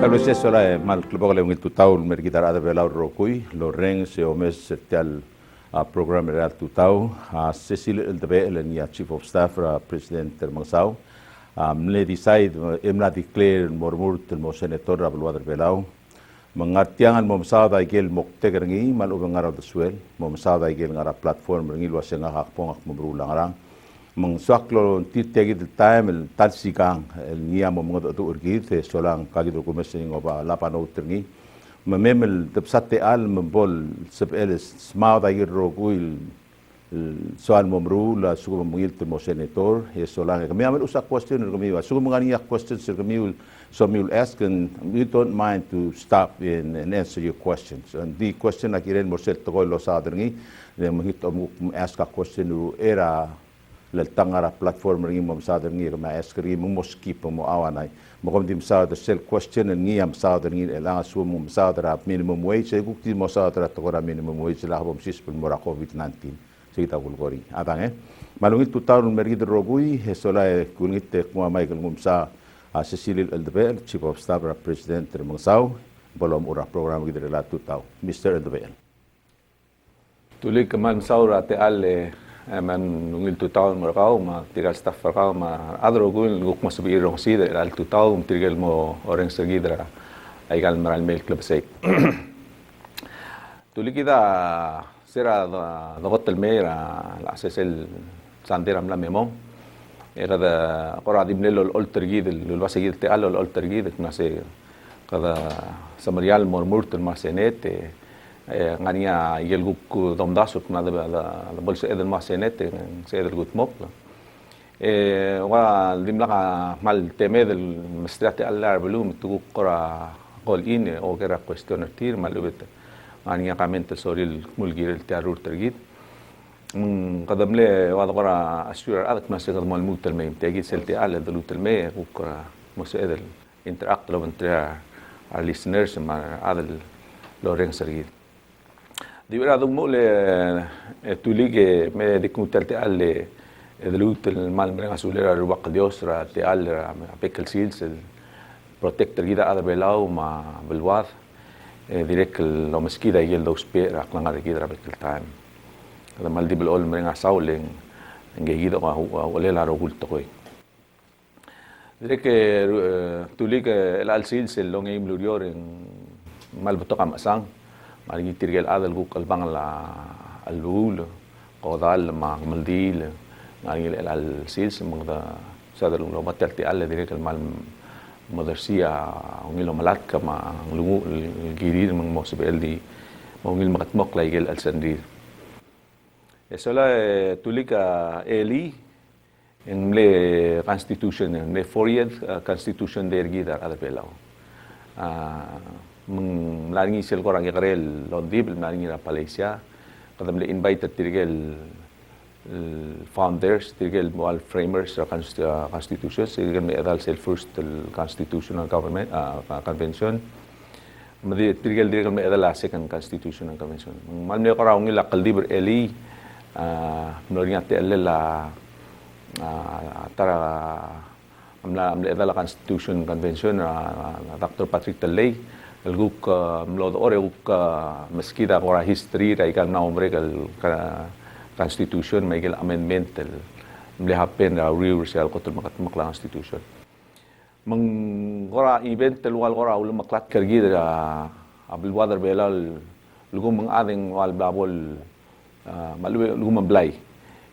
Tal vez eso la mal club que le un tutau mer guitarra de velau rocui lo reng se o mes tel program real tutau Cecil el de el ni chief of staff president del Mangsau le decide emla declare mormur del mo senator abluad velau mengatiangan mo masada igel mokte ngi mal ubang ngara de suel mo masada igel ngara platform ngi lo senga hak pong ak mabrulang rang mengsaklo titegi del time el talsikang el nia mo mga do urgit solang kagido kumesen ngoba lapano terngi memel tepsate al membol sebel smau da yiro guil soal momru la sugo mungil mo senator e solang kami amel usak question kami wa sugo mangani questions kami so we will ask and we don't mind to stop and answer your questions and the question akiren mo set to lo sa terngi le mohito mo ask a question era tangara platform ringi mo sa ngi ma eskri mo skip mo awanay mo kom dim sa sel question ngi am sa ngi la su mo sa minimum wage ku ti mo sa to ra minimum wage la bom sis mo ra covid-19 sita gulgori atang malungit tutaron mergid rogui hesola kunit mo may ngum sa Cecil Eldebel chief of staff president del Mangsau bolom ura program gidre la tutaw Mr. Eldebel tulik man saura te alle man ngil tutau merkau ma tigal staff merkau ma adro gul guk mas biirong sida al tutau tigal mo orang segidra aigal maral mail club sek tuli kita sera dogot el mera la sesel sandera mla memo era da qora dimlelo ol tergid el wasagid te al ol tergid nase kada samarial mormurt el masenet ngania yelguk domdasuk na da bolsa eden masenet se eder gut mop wa dimla mal teme del mastrate allar belum tu qora qol in o gera questioner tir malubet ngania kamente soril mulgir el terror tergid qadamle wa qora asura adak masir mal mutel me tegid selti al dalutel me qora mosedel interact lo entre our listeners ma adel loreng sergid di verdad mole tulige me dikuntalte alle delut el mal me asulera ruaq diosra te al pekel sils el protector gida ada belau ma belwad direk lo meskida yel dos pera klanga gida bekel time kada mal di belol me asaulen ngegida wa wala ro gulto koy direk tulige el al sils el long im lurior mal betoka masang mari tirgel adal gu kalbang la alul qodal ma maldil mari al sils magda sadal lo batalti alle direk al mal modersia ngilo malatka ma lungu girir mang mosbel di ngil makatmok la igel al sandir esola tulika eli en le constitution le 40th constitution der gidar adapelao melaringi sel korang yakrel londib melaringi la Malaysia kadam le invited tirgel founders tirgel wal framers constitution tirgel me adal sel first constitutional government convention madi tirgel me adal second constitutional convention mal me korang la kaldib eli melaringi te la tara amla adal constitution convention Dr. Patrick Talay guk mlod ore guk meskida ora history ra ikal na umre kal constitution may amendment mle happen ra reversal ko makatmak la constitution mang ora event telwal ora ul maklat kergi ra abul wadar belal lugum mang ading wal babol malwe lugum blay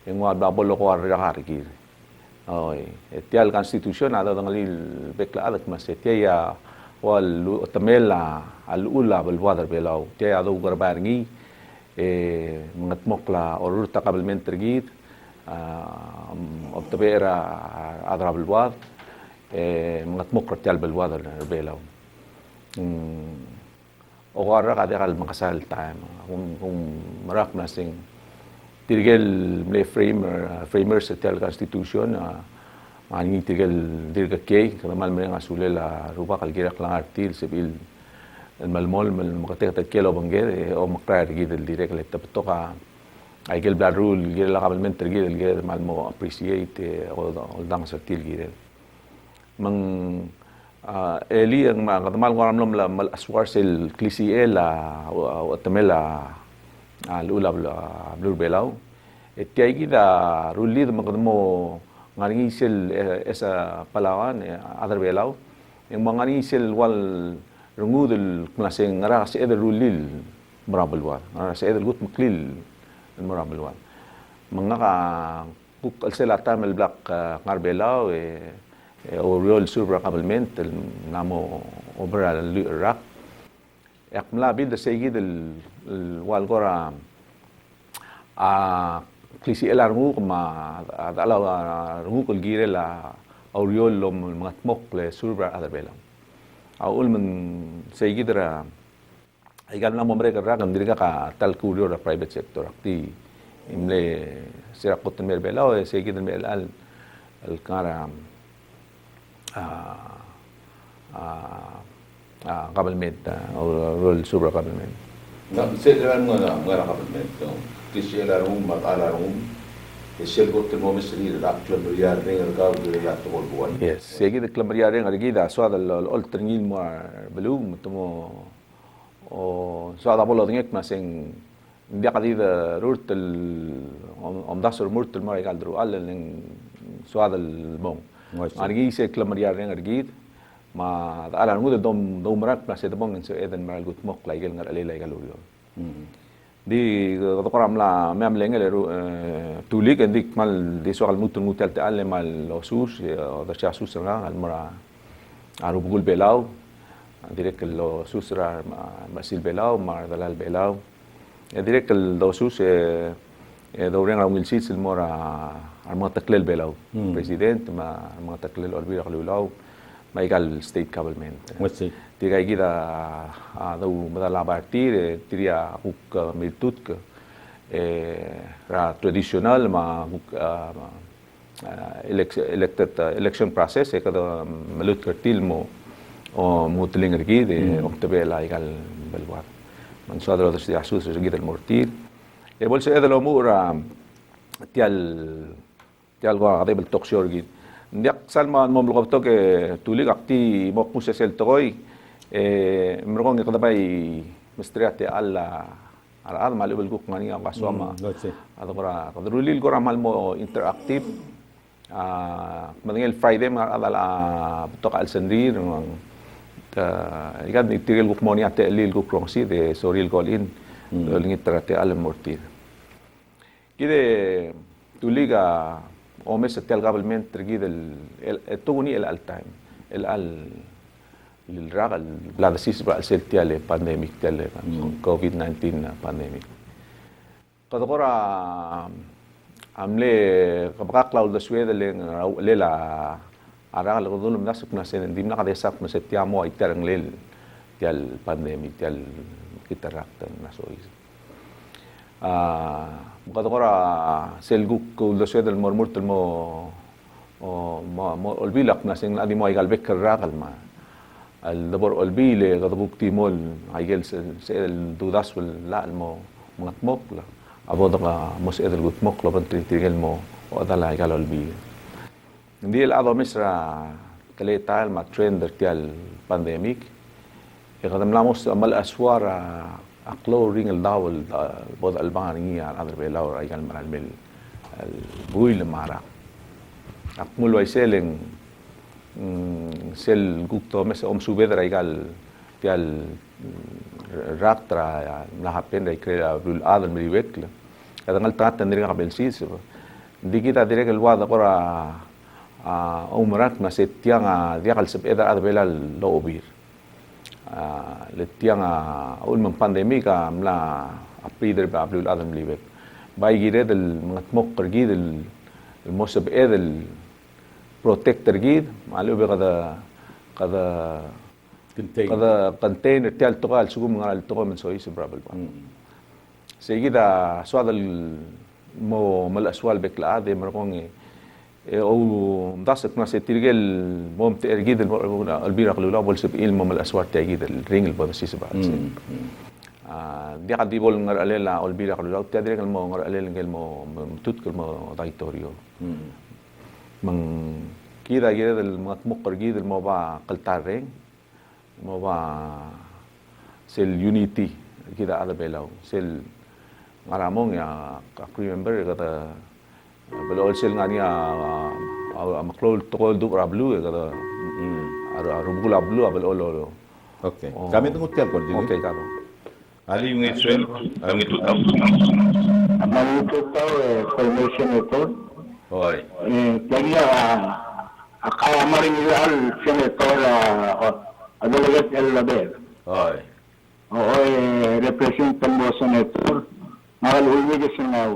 yung wal babol ko ra hargi oy etial constitution ada dangalil bekla adak mas etia wal tamela alula balwadar belau te ado garbarngi ngatmokla orur takabalment tergid obtabera adra balwad ngatmokra tal balwadar belau ogara kada kal makasal time kung marak nasing tirgel me framers tel constitution ani tigel dirga kay kamal me ngasule la ruba kalgira klang artil sibil malmol mal makatek kelo bangge o makrar gidel direk le taptoka ay gel blarul gel la kabel men tergidel gel mal mo appreciate o dang sa til gidel mang Eli ang mga katamal ko ramlom la mal aswar sel klisiela o tamela lula blur belaw. Tiay gida ruli mga katamo ngaringi sel esa Palawan other belaw. Yung mga ngaringi sel wal rungudul klaseng ngara sa eder rulil marabalwan. Ngara sa eder gut maklil marabalwan. Mga ka kuk alsela tamel black ngarbelaw Oriol Silver Cabalment, namo obra Iraq. Yak mlabil da segi del walgora klisi elar ngu ma adala ngu kol gire la Oriol lom mga tmok le Silver Adabela. Aul man segi dra ay gan namo mereka rakam diri ka tal kurio da private sector akti imle sirakot mer bela o segi del mel al karam government or rural super government. Nagsiran nga kapatid ko. Kasi larong mag-alarong kasi ko temo mesri la klabriar ring ka la to buwan. Yes, sige de klabriar ring argida so da ol tringil mo belum tomo o so da bolo ngek masing hindi ka dida rutel om dasor murtel mo igal dru al ning so da bong. Argi se klabriar ring argid ma alam mo dom marak na se bong so eden maral gut mok laigel ngar alila igaluriol. Di katoram la mem lengel tulik endik mal di soal mutun mutel te alle mal osus da cha susra al mara aru bugul belaw direk lo susra masil belaw mar dalal belaw direk lo sus do ren ra mil sit mora al mga taklel belaw president mga taklel orbira kalulaw maigal state government. Tiga gida do madala partir tiria huk miltut ke ra traditional ma election process kada malut kertil mo o mutling ergi de octobela igal belwat man sadro de asus gida el mortir bolsa edelo mura tial go ade bel toksyor gid ndiak salman mom lugabto ke tulig akti mok musa sel toy merong kadabay mistriate alla al mal ubel guk ngani ang kasama adora kadrulil ko ramal mo interactive maningel Friday mga adala to ka alsendir ng igad ni tigel guk mo ni ate lil guk rongsi de soril call in lingit trate al mortir kide tuliga omes tel government trigid el tuguni el al time el al lilragal blada sis ba seltiale pandemic tele COVID-19 pandemic kadokora amle kabakaklaw da swede lela aral ko dulum nasuk na sen dim na kadesap na setiamo ay terang lel tial pandemic tial kitarakta na sois kadokora selguk ko da swede mormurtel mo mo olbilak na sen adi mo ay galbek ragal ma al dabor olbile kadabuk timol aigel el dudas wal la mo mga tmok la abodo ka mos edel gut mok lo ban tigel mo o dala igal olbile hindi el ado misra kaletal ma trend tial pandemic kadam lamos mal aswara aklo ring el dawal bod alban ngi adre belaw igal maral mel al buil mara akmul way seleng sel gukto mes om subedra igal tial raktra nahapen dai krea bul adan meriwekla kadangal tatan diri ka belsis di kita direk el wada qora umrat ma setiang dia kal sebeda adbelal lo obir letiang ul man pandemi ka mla aprider ba bul adan meriwek bai gire del ngatmok kergi del mosab edel protector gid malu be kada container tial tokal sugum ngal tokal men soy sebrabel ba seguida suadal mo mal aswal bekla de markong o dasak na se tirgel mom tergid albira qalula bol sib ilmo mal aswar tegid ring el bodasi ba dia kadibol ngar alela albira qalula tadrek mo ngar alel ngel mo tutkal mo daitorio mang Kita del mga tmukar del mo ba kaltareng, mo ba sel unity kita ada belaw sel ngaramong ya crew member kata belol sel nga niya maklol tokol du rablu kata rubula blu belol. Okay. Kami tunggu tiap kon dili. Okay karo. Ali yung itsel, ang itutaw. Malututaw formation ito. Hoy. Kaya akaya marinilal senator Adelaide El Label. Hoy. Oo, representan mo senator. Makalulwi ka sa ngaw.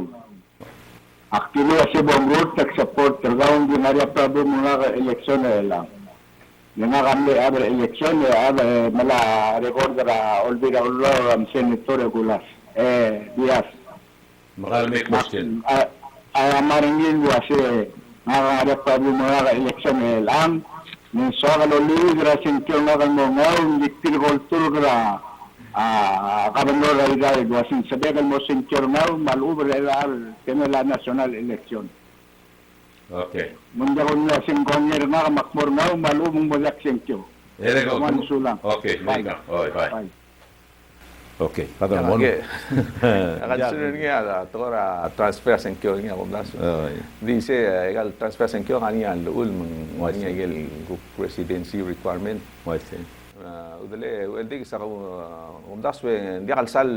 Aktibo si Bongrut, nag-support. Tergawang ginarya problem mga ka-eleksyon na lang. Yung nga kami aber eleksyon, mala record ra olvida ulo ang senator Gulas. Diaz. Makal may question. Maringin mo kasi mga problem mga ka-eleksyon na lang. Nung sa kaluluwi ra sentyo nga kang mga diktir kultur ra kabanor ra igay wasin sabihan mo sentyo nga malubar ra kanila national election. Okay. Munda ko na sing konger nga makmor nga malumong mo sentyo. Ere ko. Sulang. Okay, Mika. Hoy, bye. Okay, Kaya padang mo. consider nga tora transfer senkyo nga kumdas. Dice egal transfer senkyo nga niya luul mang niya gel presidency requirement. Moise. Udale weldig sa kumdas we di kalsal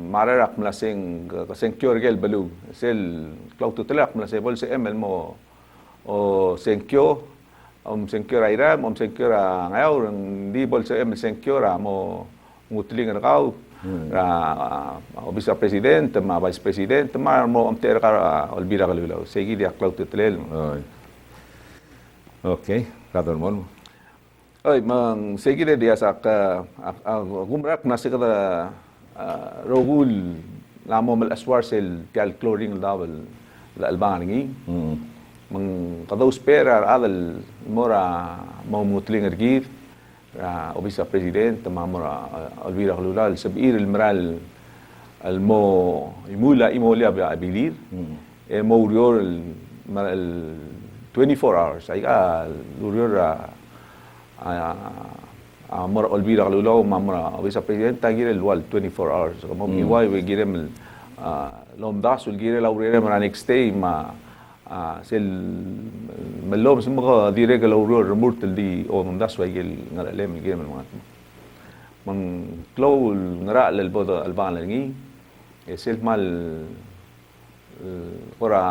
mararak mlasing senkyo gel balu sel cloud tutelak mlasing bol se ML mo o senkyo senkyo ra senkyo ra ngayaw di bol se ML senkyo ra mo ngutling na kau obisa president ma vice president ma mo amter ka olbira ka lulaw segi dia cloud tutelel Okay, kadon mo. oy mang segi dia sak gumrak na sa kada rogul lamo mal aswar sel tial cloring level la albangan ngi mang kadaw spera adal mora mo ngutling ergir obisa president mamora Elvira Calulal sabir المرال المو يمولا abilir mo urior el 24 hours ay urior mora Elvira Calulal mamora obisa president tagir el wal 24 hours mo iway we girem lomdas ul girel aurere mara next day ma sel malom semua direct laurur remurtel di om das wagel ngaralem gem mga mang clow ngara lel bodo alban ngi sel mal ora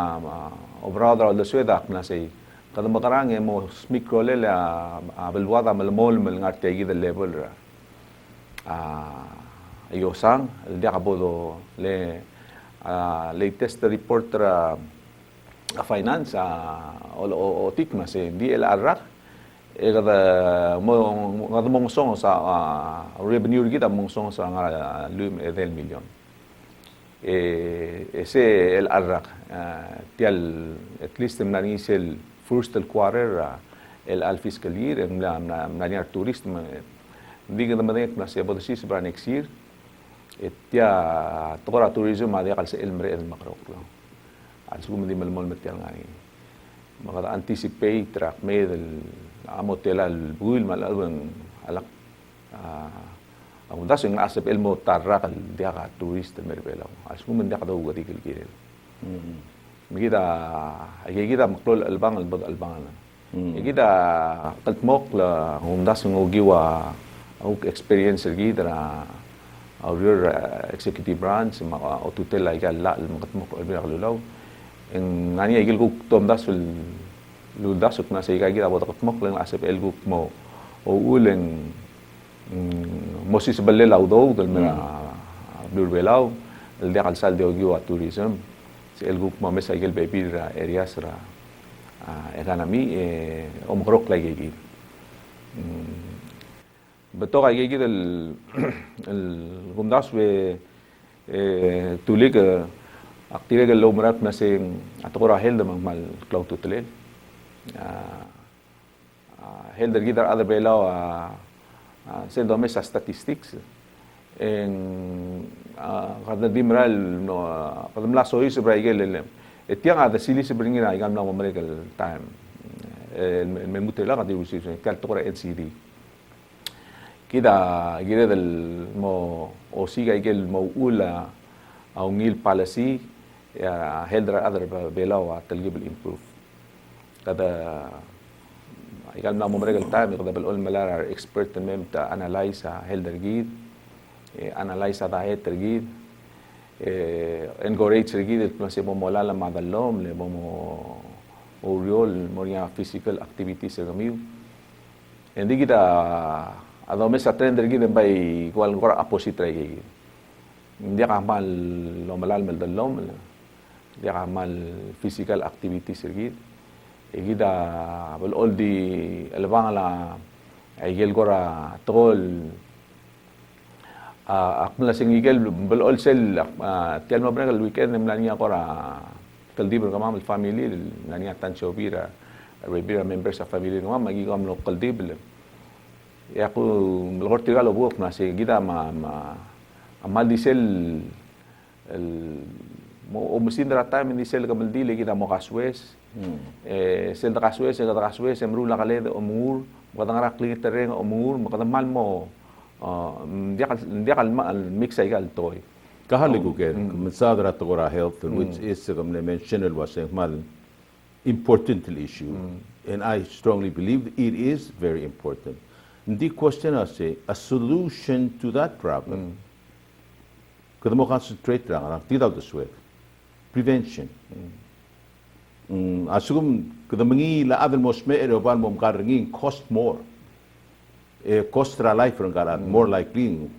obrada de suedak na say kada makarang mo micro le abelwada malmol mal ngarte gi de level ra ayosang dia kabodo le latest report ra finance o tikma se DLR kada mong song sa revenue kita mong song sa nga lum 10 million ese el arrak tial at least nani sel first quarter el al fiscal year nani tourist hindi ka naman na siya bodo si para next year etya tokora tourism adi kal sa elmre el makrok lang Alsugum di malmol metial ngani. Maka anticipate track medel amotela buil malalwang alak ang das yung asap elmo tarra kal dia ka tourist merbelaw. Alsugum dia ka daw gati kilkil. Kita kita maklol albang albag albangan. Kita kaltmok la das yung giwa ang experience kita our executive branch maka otutela ikala makatmok albira kalulaw. Ang nani ay gilguk tom das luldasok na sa ikay kita botakot mok lang asap elguk mo o uleng mosis balelaw daw dal mera burbelaw el dia kalsal de ogiwa tourism si elguk mo mesa igel baby ra areas ra economy omkrok lagi gid beto kay gid el gumdas we tulig aktive lo marat na sing ato rahel de mal cloud tutelel helder gidar other belaw sendo mes sa statistics en kada dimral no kada mla soy se braigel etiang ada sili se bringina igam na americal time el mutela ka di usi kal to kora NCD kida gire del mo o siga igel mo ula au ngil policy ya heldra other belawa talgib improve kada igal na mo regal time kada bel ol malar expert mem ta analyze heldra gid analyze ta heter gid encourage gid el klase mo molala madalom le mo oriol mo physical activities sa gamiu hindi kita ado mes attender gid bay kwal gora opposite ray hindi ka mal lo malal mel dalom hindi ka mal physical activities gid gida bal all di alabang la ay gel gora tol akmala singigel bal all sel tel mo brengal weekend nemlania gora kaldibro kamam family nania tan chobira rebira members sa family ngam magigam lo kaldiblo ya ko lor tigalo buok na si gida amal disel el mo umusindra time ni sel kamal dili gida mo kaswes sel da kaswes emrula kaled umur makadangara klingit tereng umur makadamal mo dia kal mix ay gal toy Kahaligo ken, mensadra togora health, which is mentioned was a mal important issue, and I strongly believe it is very important. The question I say, a solution to that problem, kada mo concentrate lang, titaw the sweat, prevention. Asugum kada mangi la adal mo sme ero ban mo mkaringin cost more, cost ra life ron karat more likely.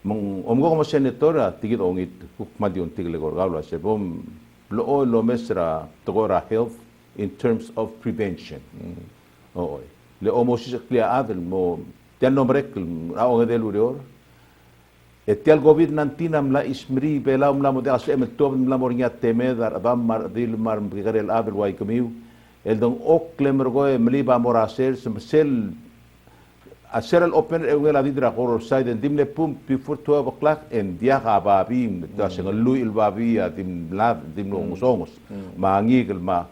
Mang omgo como senatora tigit ongit hukmadion tiglegor gawla se bom lo mesra togora health in terms of prevention. Oo. Le omosis clear adel mo tian nombrek aong del urior etial COVID-19 amla ismri bela umla mo de aso em tob umla mornya temedar bam mar dil mar bigarel adel way kamiu el dong oklemer go mliba morasel sel aser el open el la vidra kor side dimle pum before 12 o'clock and dia ka babim ta sengal lui il babia dim la dim no songos mangigel ma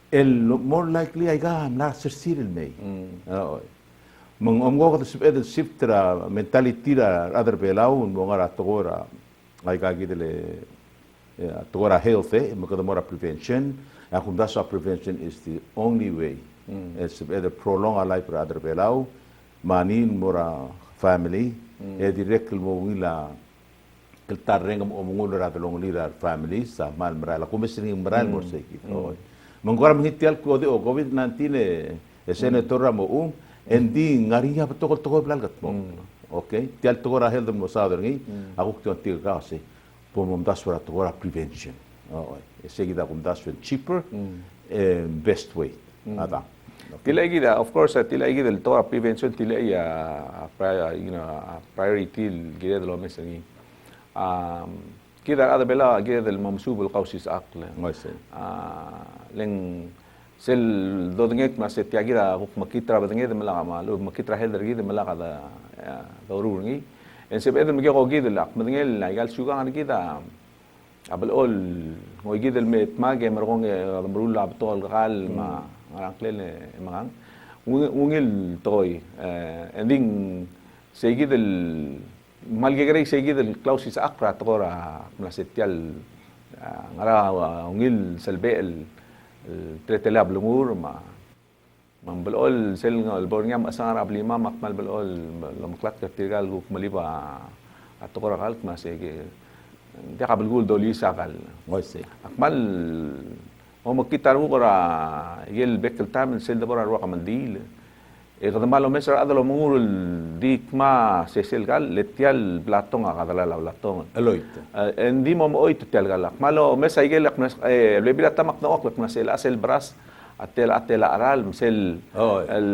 el more likely ay gam la sersir el may mang omgo ko sip edel siftra mentality ra other belaw mo ngara togora ay gagidele togora health mo kada mora prevention akum that's prevention is the only way it's either prolong a life rather belaw manin mora family direct mo wila keltareng mo mungulo ra long lira family sa mal marala kumising maral mo sa ikito mangkora manghitial ko de COVID-19 senator mo endi ngariya patokol blalgat mo okay tial togora health mo sa ngi ako tion tiga kasi pomom daswara togora prevention seguida kum daswen cheaper best way ada tila gida of course tila gida el toa prevention tila priority gida de lo mesani كده هذا بلا كده الممسوب القوسيس عقله لين سل دودنيت ما ستيا كده مكيترا بدنيت ملا مالو مكيترا هيلدر كده ملا هذا ضروري ان سب اذا مجي قو كده لا بدنيل لا قال شو كان كده قبل اول هو كده الميت ما جي مرغون مرول لا بتول قال ما عقله ما ونيل توي اندين سيجد malgagray seguido el clausis acra togora mlasetial ngara ungil salbe el tretelab lumur ma mambalol sel ngol bornyam asang arab lima makmal balol lamklat katirgal guk maliba atogora kal masege dia kabel gul doli sakal ngoise akmal o makitar mo kora yel bekel tam sel dabora ro kamandil kada malo mesra adalo mungul dik ma sesel gal letial blatong akadala la blatong aloit endi mo oit tel galak malo mesa igelak nas lebila tamak na ok na sel asel bras atela aral sel el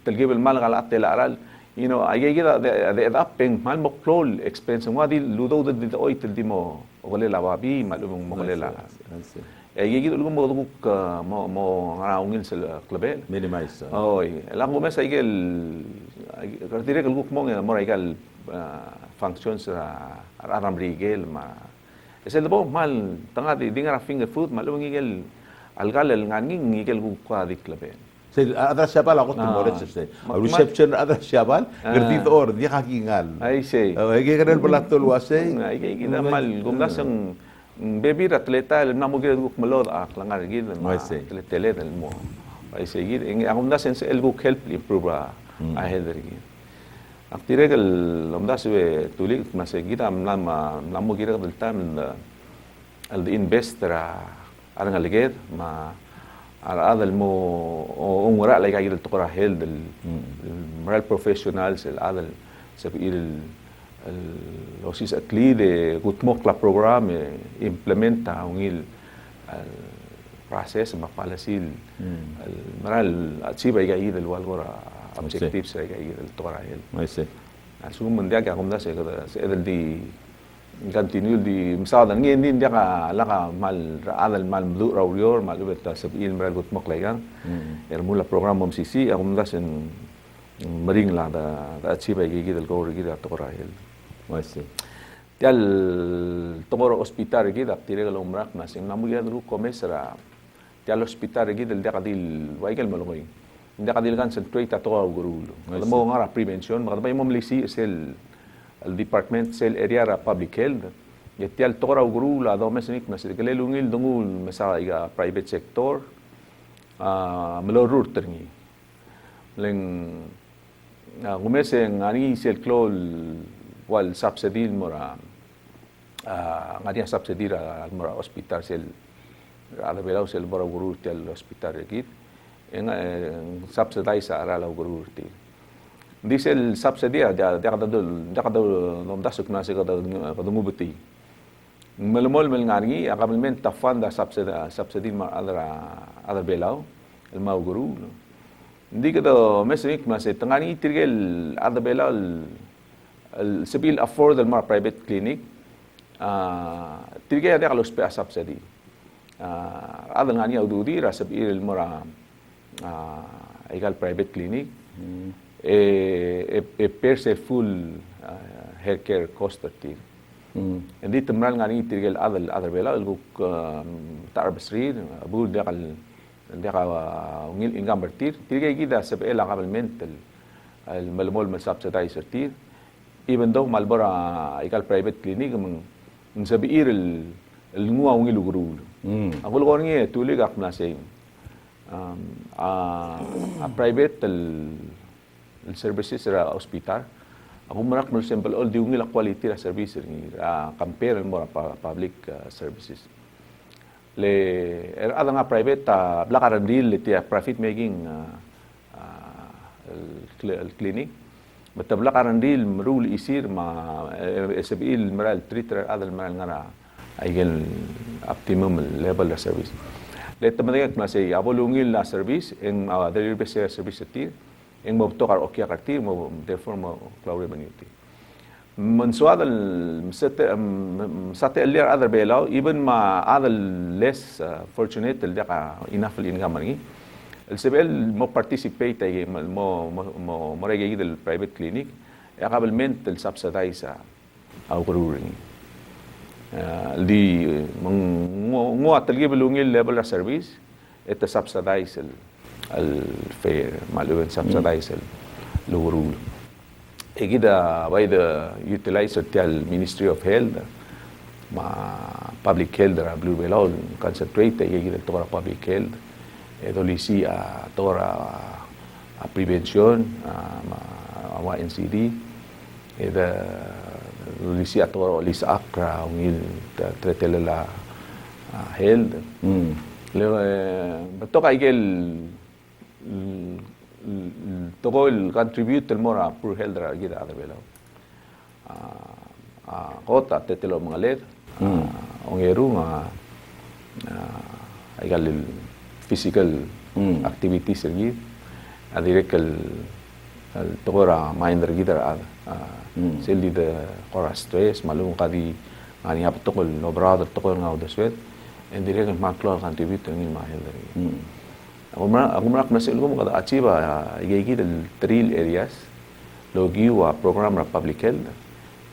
telgib el mal gal atela aral ayegida de apping mal mo klol expense mo di ludo de oit di mo olela babi malum mo olela يجي يقول لهم مو عاونين الكلبين minimize لا مو مثلا يجي كارتيري يقول لهم مو يقال functions رام ريجل ما إذا لبوا مال تنادي دينغرا finger food مالو يجي algal ngani ngigel ku kwadik laben. Adra Siabal ako tumoret sa reception adra Siabal, gertito or dia kakingal. Ay say. Ege kanel balatol wase. Ay kita mal gumdas ang baby atleta na mo gid ku malod langar gid ma tele mo. Ay say gid ang gumdas sen el ku help improve a header gid. Aktire kel gumdas we tulik mas kita nam mo gid del time al investor arang aliged ma هذا أمور لا يجي التقرأ هيل المرال بروفيشنالز هذا سبيل الوسيس أكليد قط مقلة برنامج إمبلمنتا ونيل البروسيس ما فعلسيل المرال أتشيب يجي الوالغورا objectives يجي التقرأ هيل ما يصير شو من ده كم ده سيدا دي continue di misalnya ngin dia ka laka mal adal mal mdu raurior mal ubet sabil meral gut mok lagang mula program mom sisi aku mendasen mering la da achieve gi gidel go gi da tokora hel wasi tial tokoro hospital gi da tire lo umrak na sim namu gi ru komesra tial hospital gi del dakadil waigal malungoy dakadil kan concentrate to guru mo ngara prevention magdabay mom lisi sel el department sel area ra public health yetial tora guru la do mesnik mas kelelungil dungul masa iga private sector melorur terni leng gumese ngani sel klol wal subsidy mora ngadi subsidy ra mora hospital sel ada belau sel mora guru tel hospital rekit en subsidize ara la guru ti diesel subsidy dia kadul nom dasuk na se kadungu beti melmol mel ngani akabilment tafan da subsidy ma adra belau el mau guru ndi kado mesik ma se tangani tirgel adra belau el sebil afford el mar private clinic tirgel dia kalau spe subsidy adra ngani aududi ra sebil mora egal private clinic per se full healthcare cost tir. Hindi temral ngani tirgel adal bela guk tarbsri abul dakal ungil ingam bertir tirgel gida sebel akabalment el malmol mal subsidizer tir even though malbora ikal private clinic mang sabir el ngua ungil guru. Ako lo ngi tulig ak na say a private el services ra hospital ako marak no simple all diungil la quality ra service ni compare mo public services le ada nga private blakaran deal ti profit making el clinic but blakaran deal rule isir ma sabil maral treater adal maral nga aigel optimum level of service le tamadik na say abolungil la service en delivery base service ti en mo tokar okya kartir mo therefore mo cloud manuti mensuadal sate earlier other belau even ma other less fortunate el daka enough income ni el sebel mo participate ay mo regay del private clinic akabalment el subsidize au gruring di ngo atalgi belungil level of service et subsidize al fair maluan subsidize lurul egida by the utilizer tel Ministry of Health ma public health ra blue below concentrate egida tora public health edolisi tora prevention ma NCD eda dolisi tora lisa akra ungil tretela health le beto kaigel togol contribute mora pur health ra gida ada belo kota tetelo mga led ongeru nga aigal physical activities lagi adirek el togora mind ra gida ada seldi de ora stress malum kadi ani ap togol no brother togol nga odeswet and direk maklo contribute ngin ma health Ako marak na sila mo kada achieve igigi del trail areas logi wa program ra public health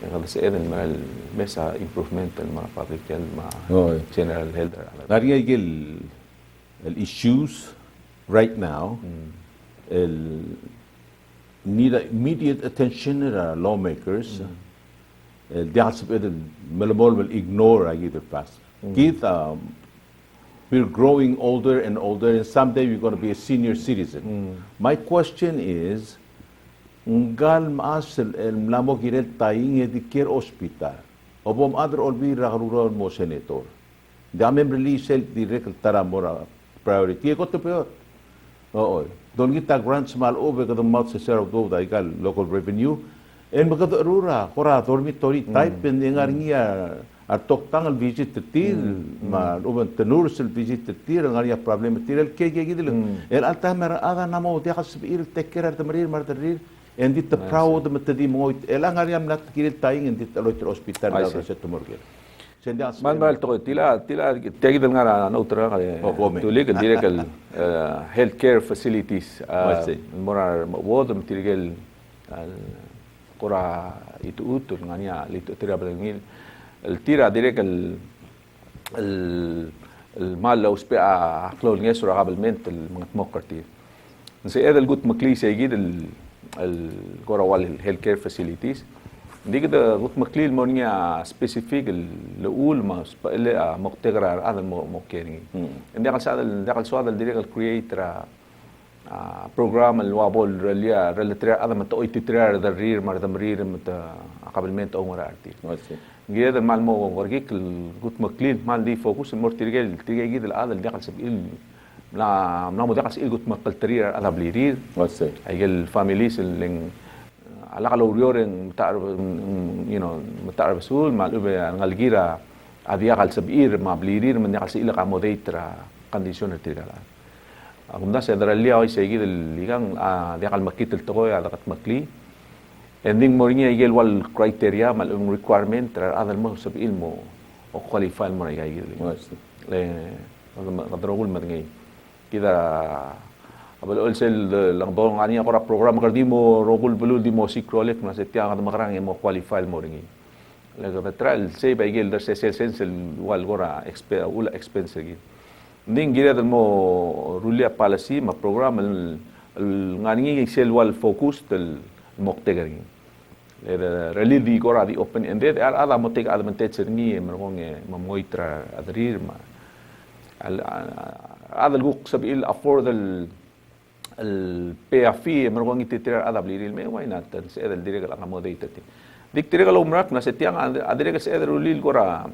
kada sa eden mal mesa improvement del mga public health ma general health Dari igil issues right now need immediate attention lawmakers. They have to will ignore either fast. We're growing older and older, and someday we're going to be a senior citizen. My question is, ngal maas el mlamo girel tayong edikir hospital. Obom other olbi raruron mo senator. Damem release el direct taramora priority. Eko to peor. Oo. Doon kita grants mal over kada mouth sa Sarah do daigal local revenue. En magada rura kora dormitory type en ngar niya artok tangal visit tir ma uban tenur sel visit tir ngar problem tir el kege gidil. El alta mer ada namo dia kasbir tekker tamrir martarir en dit proud matadi mo el ngar yam nat kiril taying en dit aloy hospital da sa tumorgel. Man mal to tila tegi del ngara nautra tulik direct healthcare facilities morar wodum tirgel kora itu utul ngania litu tira belengil el tira direct el mal lo spea klol ngesura qabilment el mokkartir nse edel gut makli segid el kora wal healthcare facilities دي كده غوت مكليل مونيا سبيسيفيك الاول ما مقتقرا هذا الموكيري دي قال سؤال دي قال سؤال دي قال كرييتر بروجرام الوابول ريليا ريلتري هذا مت اوي تترير درير مر دمرير مت قبل مينت او مرارتي جيد مال مو ورجيك غوت مكليل مال دي فوكس مور تيرجل تيجي جيد هذا دي قال سبيل لا نامو دي قال سيل غوت مكل ترير هذا بليرير هي الفاميليز اللي على الأقل يورين متعرف سول مع الأب نالجيرا أبي أقل سبير ما بليرير من يقل سيلك عموديترا كونديشن تيرجلا. أقوم ده سيدرا اللي هاي سيجي اللي كان دي أقل مكيت التقوي على قط مكلي. ending مورينيا يجي الوال criteria مع الأم requirement هذا المو سبيل مو أو qualify المو يجي اللي قدر أقول مدني كذا abal olsel lang dong ani ako ra program kardi mo rogul belul di mo sikrolet na setya nga makarang mo qualify mo ringi laga betral say by gel der sel sensel wal gora ula expense gi ning gira del mo rulia policy ma program ngani sel wal focus del moktegari le reli di gora di open ended ala mo take advantage ni merong mamoitra adrir ma هذا الوقت سبيل afford الPFI merong ititira adabli rilme why not sa edel direk ang amodate dik direk lo umrak na setiang adirek sa edel ulil gora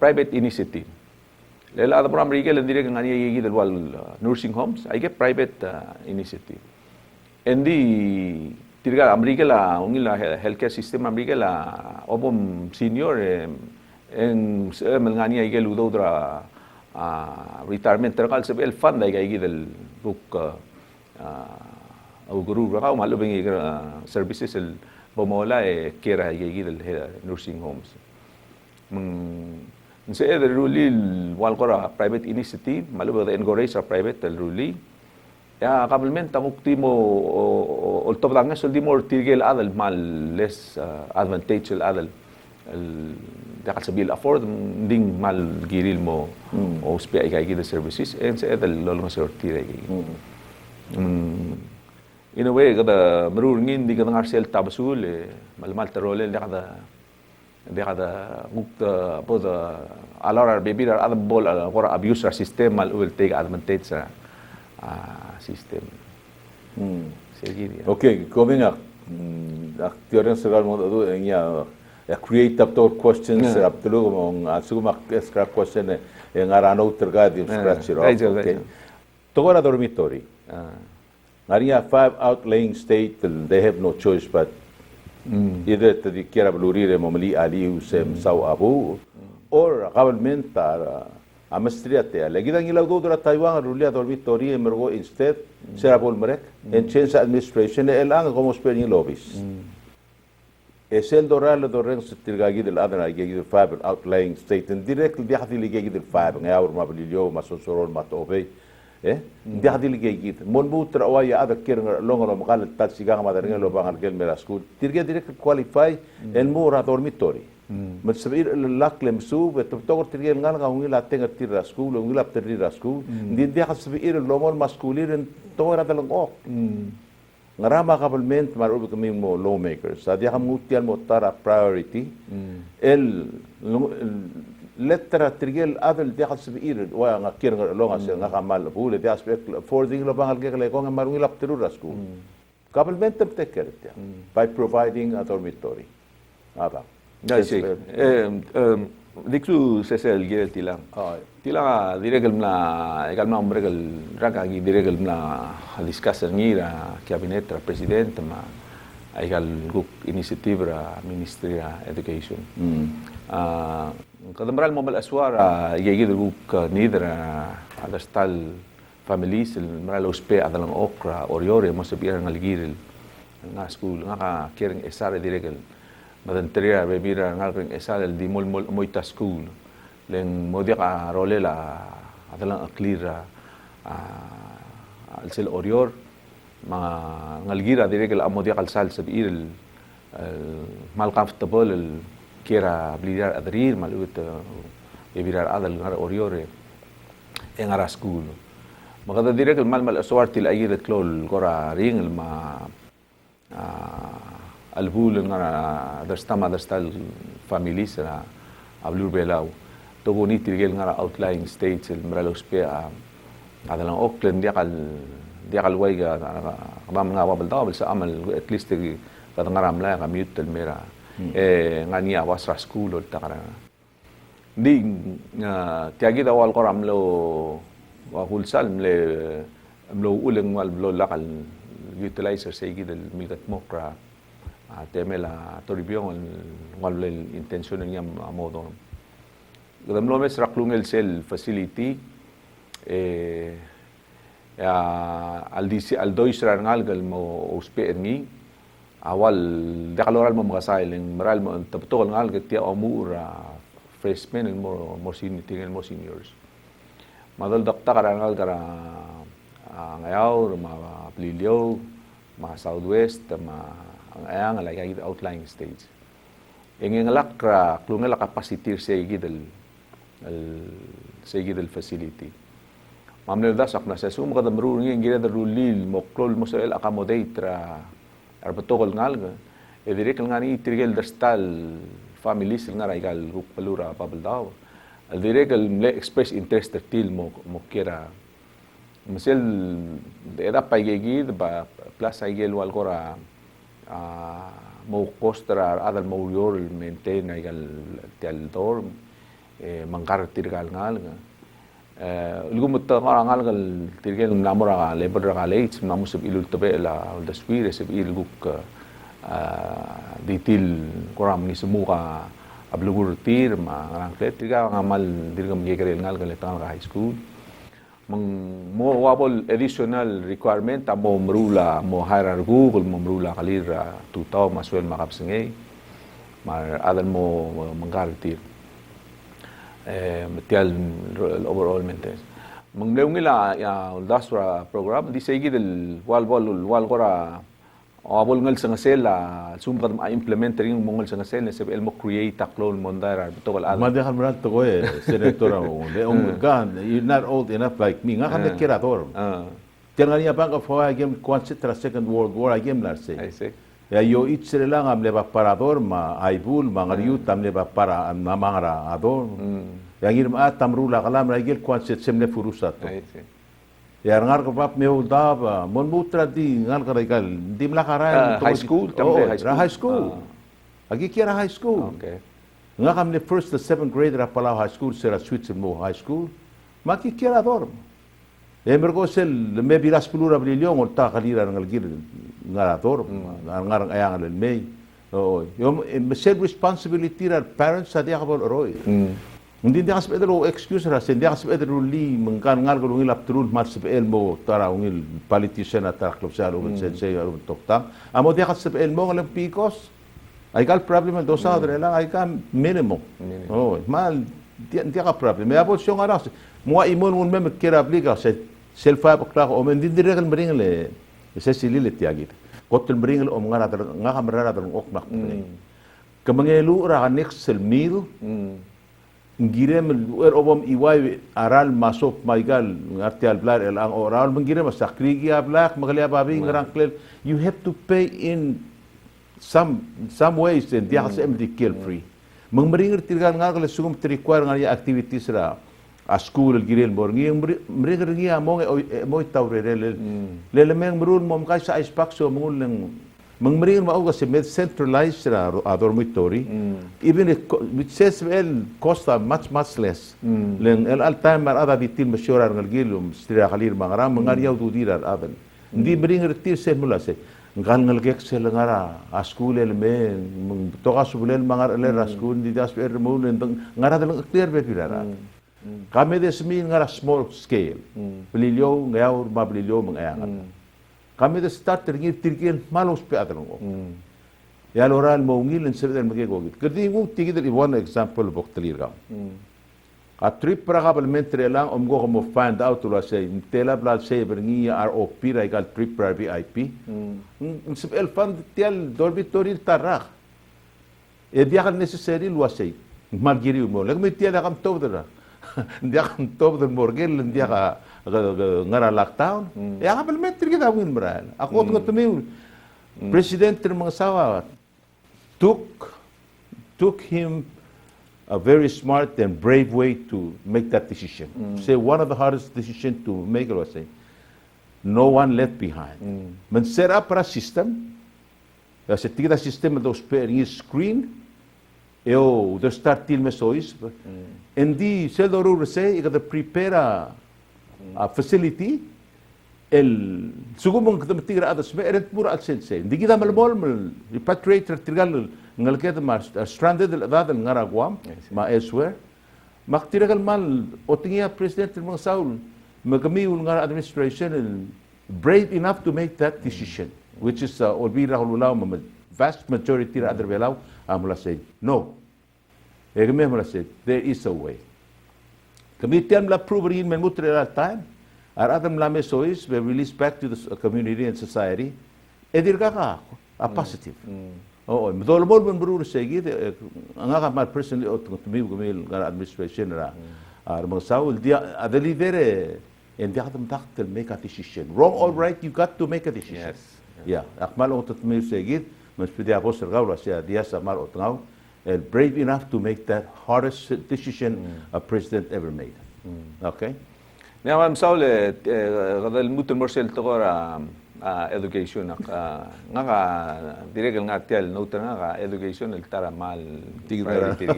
private initiative lela ada program rigel direk ngani yigi del wal nursing homes I get private initiative endi direk amrika la ungila healthcare system amrika la obom senior en ngani yigi ludodra retirement terkal sebel fund ay gigi del book au guru raka malo bengi services el bomola e kera gigi del nursing homes nse el ruli wal kora private initiative malo ba encourage sa private el ruli ya kabelment ang uktimo o top lang sol di more tigel adal mal less advantage adal dakal sabil afford ding mal giril mo o spia ikay gida services and sa edal lolo nga sorti ray in a way kada marurngin di kada ngarsel tabasul malmal tarole dekada gukta boda alora baby ada bol agora abuse our system mal will take advantage sa system okay coming up aktioren segal mo do nya create up to questions up to lo mong asuguma scrap question yang arano terga di scratch okay togora dormitory ngaria 5 outlying state they have no choice but either to the kira blurire momali ali usem sau abu or government amastriate legidang ilaw do dra Taiwan rulia dormitory emergo instead serabol merek and change administration elang como spelling lobbies es el doral dorren stilgagi del adana gagi del fiber outlying state and directly di hadi ligagi del fiber ngawr ma bilio ma sosorol ma tobe di hadi ligagi mon butra wa ya ada kir longo makal tat sigang ma daringa lo bangal gel mera school tirge direct qualify el mura dormitory Matsabir laklem su betokor tirgel ngal nga ungil ateng tira school ungil tira school hindi dia kasabir lomol maskulin tora dalang ok ngarama kabalment marubi kami mo lawmakers sa dia kamutian mo tara priority letra tirgel adel dia kasabir wa nga kir nga longa sa nga kamal bule dia aspect for the lo bangal ke ko nga marungil tira school kabalment take care dia by providing a dormitory abang. Diksu sesel gel tilang. Tilang diregel na egalma umregel raga gi diregel na discuss ngira cabinet ra president ma egal guk initiative ra ministry ra education. Kadamral mo mal aswara yegi guk nidra adastal families maral uspe adalang okra oriore mo sabira ngalgiril nga school nga ka kiring esare diregel madantria bebira ngalring esal di mol moita school len modia ka role la adalang clear al sel orior mga ngalgira diregel amodia kalsal sa biir mal comfortable kira blirar adrir malut bebira adal ngar oriore en ara school magada diregel mal aswartil ayir klol gora ring ma albul nga dastal families na ablur belaw to goni tirgel nga outlying states el maralos pe adalang Auckland dia kal way ga kamam nga wabaldaw sa amal at least kadang la commute tel mera nga niya wasra school ol takara di tiagi dawal ko ramlo wa hulsal mlo uleng wal blo lakal utilizer sa igid el milgat mokra temela toribiyong wala intensyon niya modo. Gadam lo mes raklungel sel facility al doisra ngalgal mo uspe ni awal dekaloral mo mga sailing maral mo taptol ngal tia amura freshmen mo seniors. Madal dokta karangal kara ngayaw ma plilyo ma southwest ma ang ayang like outlying stage. Ingin lakra klungela capacity sa igidel facility. Mamnel dasak na sa sum kada mru ngin gida rulil moklol mo sa el accommodate ra arbotokol ngal e direk ngani tirgel dastal families nga raigal guk palura pabaldaw. Al direk le express interest til mo kira masel de da paigegid ba plus aigel wal kora mo kostra adal mo yor maintain ay gal dorm mangkar tirgal ngal lugumot ta ngal gal tirgal namora labor ra late namo sub ilul tobe la da swire sub ilguk ditil koram ni sumuka ablugur tir ma ngang tirga ngamal dirgam gegerel ngal gal tang high school mo wabol additional requirement mo mrula mo hire Google mo mrula kalira tutaw maswel makapsingay mar adal mo manggartir material overall maintenance mangleungila ya dasra program di segi del wal kora wabol ngal sa sela sumkad ma implement ring mongol sa sela sa el mo create a clone mondara tokol ad madehal marat to senator gan you're not old enough like me nga kan kirador tiyan niya bang of game concept second world war game la say I see ya yo itsere lang am leba parador ma aibul mangariu tam leba para am namangara ador ya ngir ma tamrula kalam ragel concept semne furusato I see ya ngar ko pap meu daba mon mutra di ngar ka regal di mlakaran high school tamde high school agi kira high school okay nga kam ni first to 7th grade ra pala high school sera switch mo high school maki kira dorm mergo sel me biras plura brillion ol ta kalira ngal gir ngar dorm ngar ayang al mei yo sel responsibility ra parents sa dia kabol roy hindi dia kasbe dalo excuse ra sen dia kasbe dalo li mengkan ngal gulung ilap turun mas el mo tara ungil politician at club sa lo sen say toktam amo dia kasbe el mo ngal pikos ay gal problem do sa dre lang ay kan minimum mal dia ka problem me abot siyong aras mo imon un mem kira obliga se selfa bakla o men din dire kan bring le se silile tiagit kotel bring le o nga kamera dal ok nak Kamangelu ra next sel mil. Ngirem obom iway aral masok maigal ngartial blar el ang oral mangirem sakrigi ablak magalia babi ngarangklel. You have to pay in some ways and dia sa MD kill free. Mangmeringer tirgal ngal sugum require ngal activities ra a school el girel bor ngi meringer ngi among moy tawrel le meng merun mom kay sa ispak so mungul ng mangmeringer mauga se med centralized ra a dormitory even it says well cost much less leng el al time mar ada bitil masyorar ngal gilum stira khalir mangaram mangar yaw du dirar adan ndi meringer tir se mula se ngal ngal gek se ngara a school el men mung toka subulen mangar el ra school di das er mun ngara dal clear be pirara kami desmin ngara small scale belilyo ngayaw mabililyo mangayangat kami des start ngir tirgil malos pe adron ko ya loral mo ngil en sebel magegogit kadi ngu tigid one example bok talir gam a trip probablemente lang go mo find out la say tela blad say berngi ROP ra gal trip para VIP sebel fund tel dormitory tarak e dia kan necessary lo say malgiri mo lag mit tia kam tobdra dia kam tobdra morgel dia ka ngara lockdown ya probablemente kita win bral ako tumiw president ng mga sawa took him a very smart and brave way to make that decision. Say one of the hardest decisions to make was say, no one left behind. Man set up a system, se tiga system do sparing screen, eu do start til me sois, and di se do ru say, I got prepare a facility, el sugumong kita tigra adas me eret pura at sense. Di kita malbol repatriate tirgal ngal keta mas stranded dad ngara Guam ma elsewhere maktiragal mal otingia president ng mga Saul magamiul ngara administration brave enough to make that decision which is olbi rahululaw vast majority ra other belaw amula say no egme amula say there is a way kami tiam la proverin men mutre at time ar adam la mesois be released back to the community and society edirga ka a positive oo, medol mo man bro sa gid ang nga mal personally tumiw gumil ng administration ra mga Saul dia adali dere and dia katam taktel make a decision wrong or right you got to make a decision yeah akmal o tumiw sa gid mas pwede ako sa gawla siya dia sa mal otngaw and brave enough to make that hardest decision a president ever made okay Nya Ma'am Saul kadal mutul morsel to education nga direkal nga tiel no nga education el tara mal priority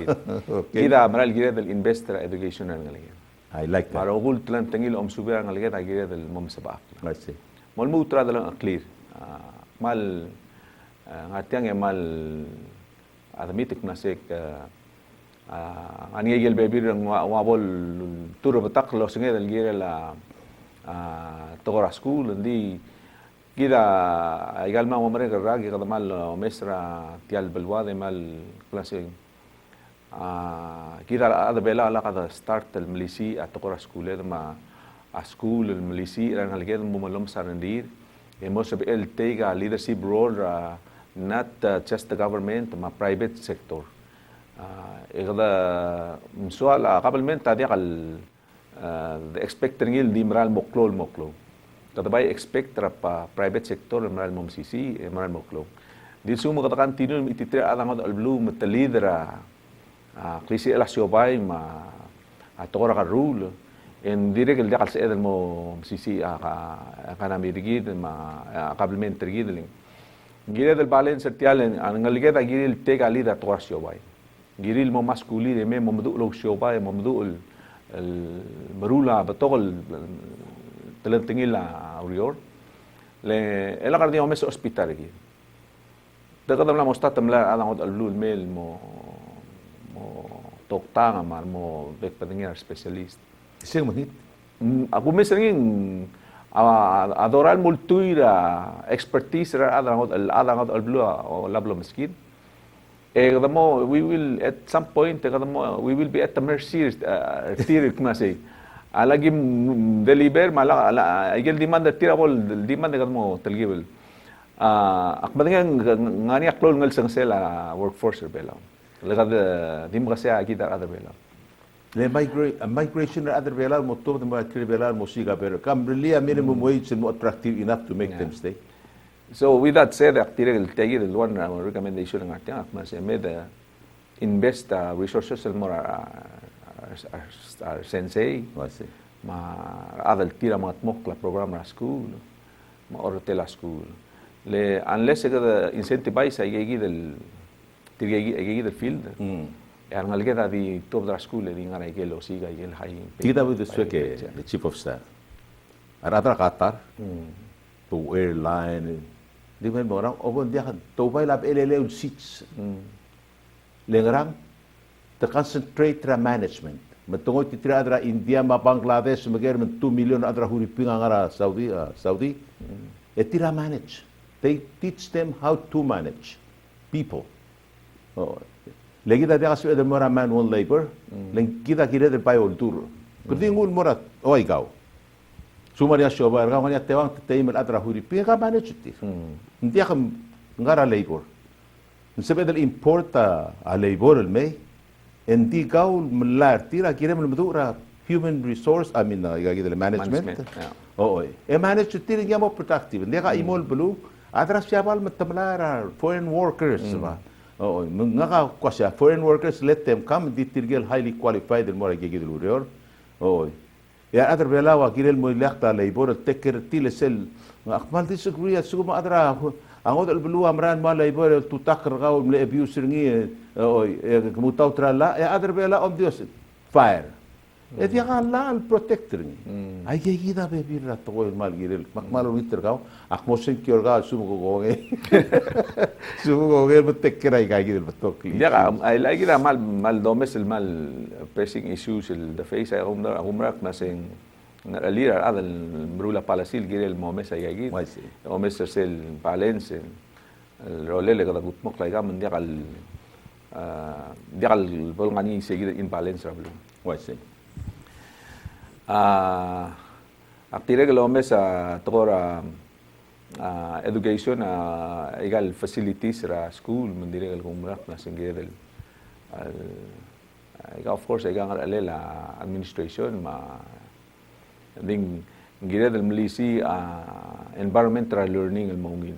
kita maral gira del investor education nga lagi I like that para ugul tlan tangil subira nga lagi gira del mom sabak I see mol mutra dalang clear mal nga tiang mal admitik na sek ani gel baby ng wabol turo batak lo singe del gira la togora school ndi kita igal ma mamre garagi kada mal mesra tial balwade mal klase kita ada bela ala kada start el milisi at togora school ma a school el milisi ran halged mo malom sarandir mo sabi el tega leadership role not just the government ma private sector kada msual kabalment tadi kal expecting il di maral moklo kada bay expect pa private sector maral mom sisi maral moklo di sumo katakan tinul ititra adang od alblu metalidra klisi elasyo bay ma atora ka rule en direk el dakal sa edel mo sisi kana mirigid ma complementary gideling gire del balance tialen ang ngaligeta giril tega lida torsyo bay giril mo maskuli de me mo mdu lo syo bay mo mdu el marula batol talentingil urior le ela kardi mo sa hospital gi dagadam la mo statam la adang od alul mel mo tokta nga mo bek patingir specialist sing mo hit ako mesangin adoral multuira expertise ra adang od alblue o lablo meskin kadamo we will at some point kadamo we will be at the mercy tirik na say alagim deliver mala igel demand tira kol demand kadamo talgibel akmadnya ngani aklol ngal sang sela workforce belaw. Lagad di mo kasi kita other belaw. Le migration ra other velar mo to mo kiri velar mo siga pero kam really a minimum wage mo attractive enough to make them stay. So with that said, actually, the one recommendation ng ating akmas made invest resources more sensei, adal tira mga tmokla program na school, mga orotela school. Le unless ka incentivize ay del field. Ang ngalgeda di top the school di nga igelo siga igel high. Kita with the chief of staff. Aratra Qatar to airline di man mo rang obon dia kan to bay lab elele seats. Lengrang to concentrate ra management. Matungod ti tira adra India ma Bangladesh mager man 2 million adra huriping ngara Saudi. E tira manage. They teach them how to manage people. Lagi tadi kasi ada mora manual labor, lagi kita del payo ultur. Kundi ngul mora oy gaw. Sumaria shoba gaw kanya tewang teimer atra huri pinga manage ti. Hindi ka ngara labor. Nsabe del importa a labor el may hindi gaw mlar tira kire mo madura human resource gagi del management. Oo. E manage ti nga mo productive. Hindi ka imol bulu atras siapal matamlara foreign workers ba. Oh, nga ka foreign workers, let them come, di tirgel highly qualified el mora gigi del urior. Oh, ya adar bela wa kirel mo ilakta labor tekker tilesel. Akmal disagree at suguma adra angod el belu amran ma labor tutakr gaw le abuse ngi oh kemutaw trala ya adar bela on dios fire. Et ya Allah al protector ngi. Ay gigi da be birra to mal girel makmal witter gaw akmosen kior gaw sumu go ngi. Sumu go tekker ay gigi del batok. Ya ay lagi da mal domes el mal pressing issues el the face ay umrak na sing alira adal brula palasil girel momes ay gigi. Momes sel balance el rolele kada gutmok lay gam dial bolngani seguir in balance rablo. Wasi. Actire que lo mesa tora education egal facilities ra school mendire el gumrak na singge del of course egal alela administration ma ding gire del milisi environmental learning el mongin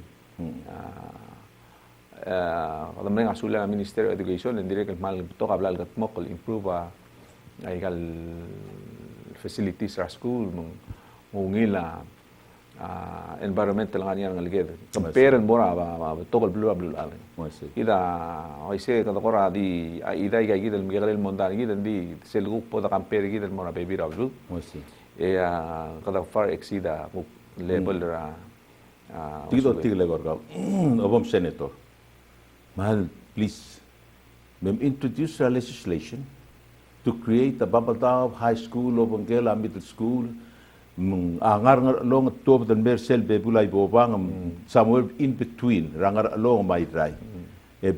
kada men asula Ministerio de Education mendire que mal to hablar gat mokol improve egal facilities ra school mungila environmental nga niya ngalged compare mora ba tokol blue alin ida ay se kada kora di ida igay del miguel mondan gid di sel grupo da compare gid mora baby ra blue kada far exceeda level ra tiglo gorga obom senator mahal please mem introduce a legislation to create a Babadaw High School o Bangela Middle School, angar long top dan Mersel bebulay bobang somewhere in between rangar along my drive.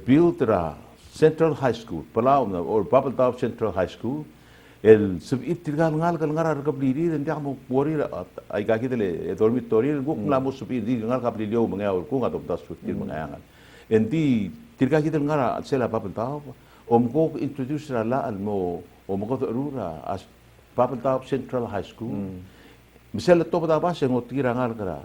Build a Central High School, Palau or Babadaw Central High School. El sub itirgal ngal ngar kabliri dan dia mo pori ay gagi dele dormitory guk lamo sub di ngal kablilio mga or kung atop das sutil mga yangan. Endi tirgagi del ngar sela Babadaw go introduce la al mo o mga rura as Babadaw Central High School. Misal to pa ba siya ngotira ngal kara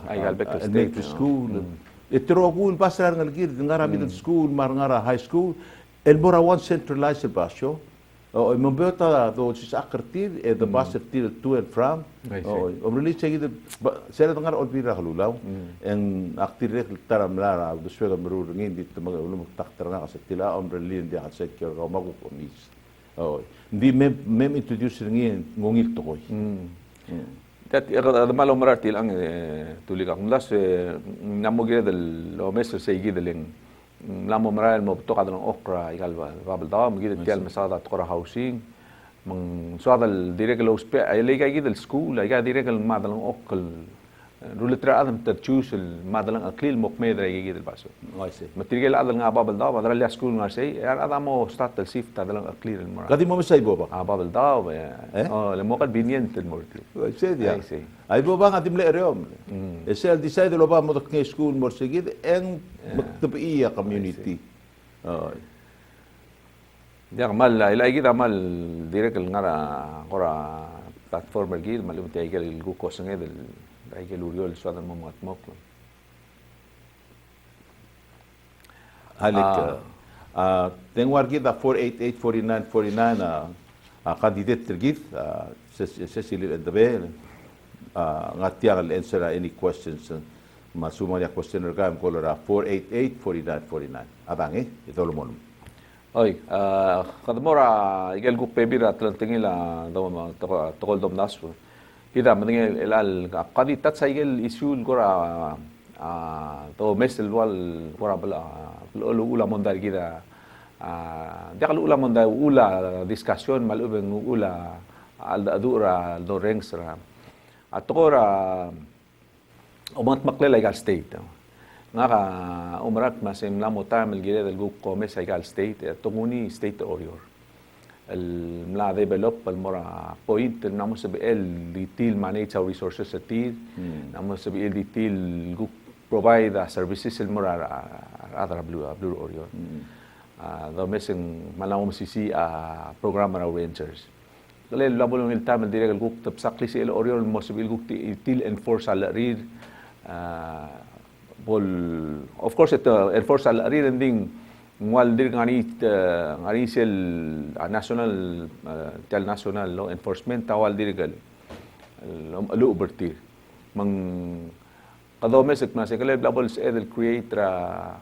elementary school. Itrogul pasar ngal gid ngara middle school marngara high school. El mora one centralized basyo. O mabota do sa akertir e the bus til to and from. O release gid sela ngar olbira halulaw. En aktir taram lara do swega merur ngin dit mga ulum takter nga kasi tila ombrelin dia sa secure ga magukonis. Hindi mem introduce ngin ngongil to koy. Dat ada malo marati lang tulik ang las namugire del lo meso sa gid leng lamo maral mo to kadang okra igal Babadaw gid tial mesada to housing mang so dal direct lo spe ay lay gid del school ay direct al madal okol Rulitra adam terchus madalang aklil mokmedra gigit baso. I see. Matirigel adal nga babal daw, madral ya school nga say, adam mo start el shift adalang aklil mora. Kadi mo sa ibo ba? Babal daw, oh, lemo kad binyen tel morti. I see dia. I see. Ay bo ba ngatim le ereom. Esel decide lo ba mo tok school mo sigid en magtabiya community. Oh. Dia mal ila gid amal direk ngara kora platformer gid malum tiagel gukos ngedel ay geluriol suadan mo mga atmok. Halik, tengwar kita 488, 49, 49, kandidat tergit, Cecily Endabe, ngatiang al-answer any questions, masuma niya questioner ka, kolora 488, 49, 49. Abang ito lumon. Oy, kadmora igel guk pebira tlantingila daw tokol dom nasu. Kita mending elal kaditat sa igel isul gora to mesel wal gora bala ula mondar kita dia kalau ula mondar ula discussion malubeng ula adura do rengsra atokora umat maklela igal state nga ka umarak masim lamota melgire del guk kome sa igal state tunguni state orior الملا develop المرا point نامو سبيل detail manage our resources atil نامو سبيل detail go provide the services المرا other blue orion the missing malamo sisi program our rangers kale labol ng iltam dire go tapsakli si el orion mo sibil go til enforce al rir bol of course it enforce al rir ending ngwal dir ngani sel national tel national law enforcement tawal dirgal alu bertir mang kadome sek na sekale doubles edel create a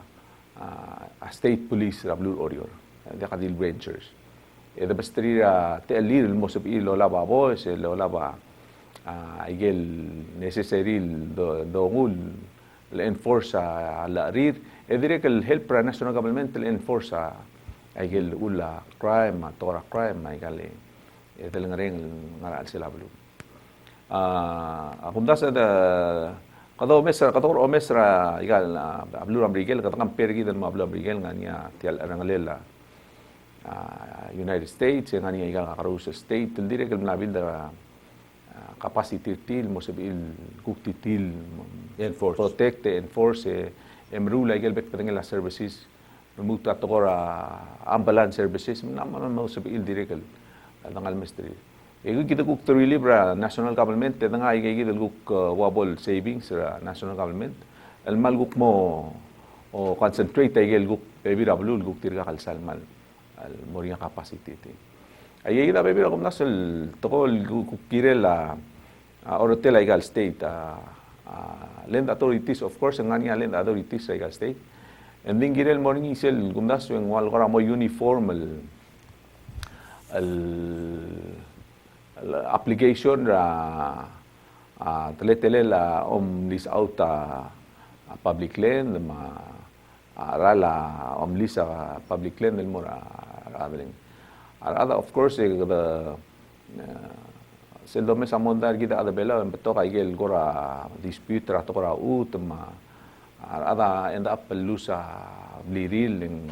state police ra blue orior dia kadil rangers the bastrira telir mo sa ilo laba boys lo laba igel necessary dongul le enforce ala rir direct help para national government to enforce ay ula crime tora crime ay gali ito lang ring ngaral sila bulu akum das ada kado mesra kator o mesra igal ablu rambrigel katakam pergi dan ablu rambrigel nganya tial rangalela United States nganya igal karusa state direct nabil da capacity til mo sabil kukti til Enforce. protect enforce emrula igel bet patengela services muta tokora ambulance services naman mo sabil direct dangal mestri ego kita kuk libra national government te nga igay guk wabol savings ra national government el mal guk mo o concentrate igel guk BBW guk tirga kalsal mal al moria capacity te ay ida BBW kom nasel tokol guk kirela orotela igal state land authorities of course ang nga land authorities sa igal state and then girel morning isel gumdas yung wal kora mo uniform al application ra tele la lis out public land rala lis public land mo raveling arada of course the seldom sa mondar gida ada bela beto kaigel gora dispute ra to gora utma ada end up lusa bliril in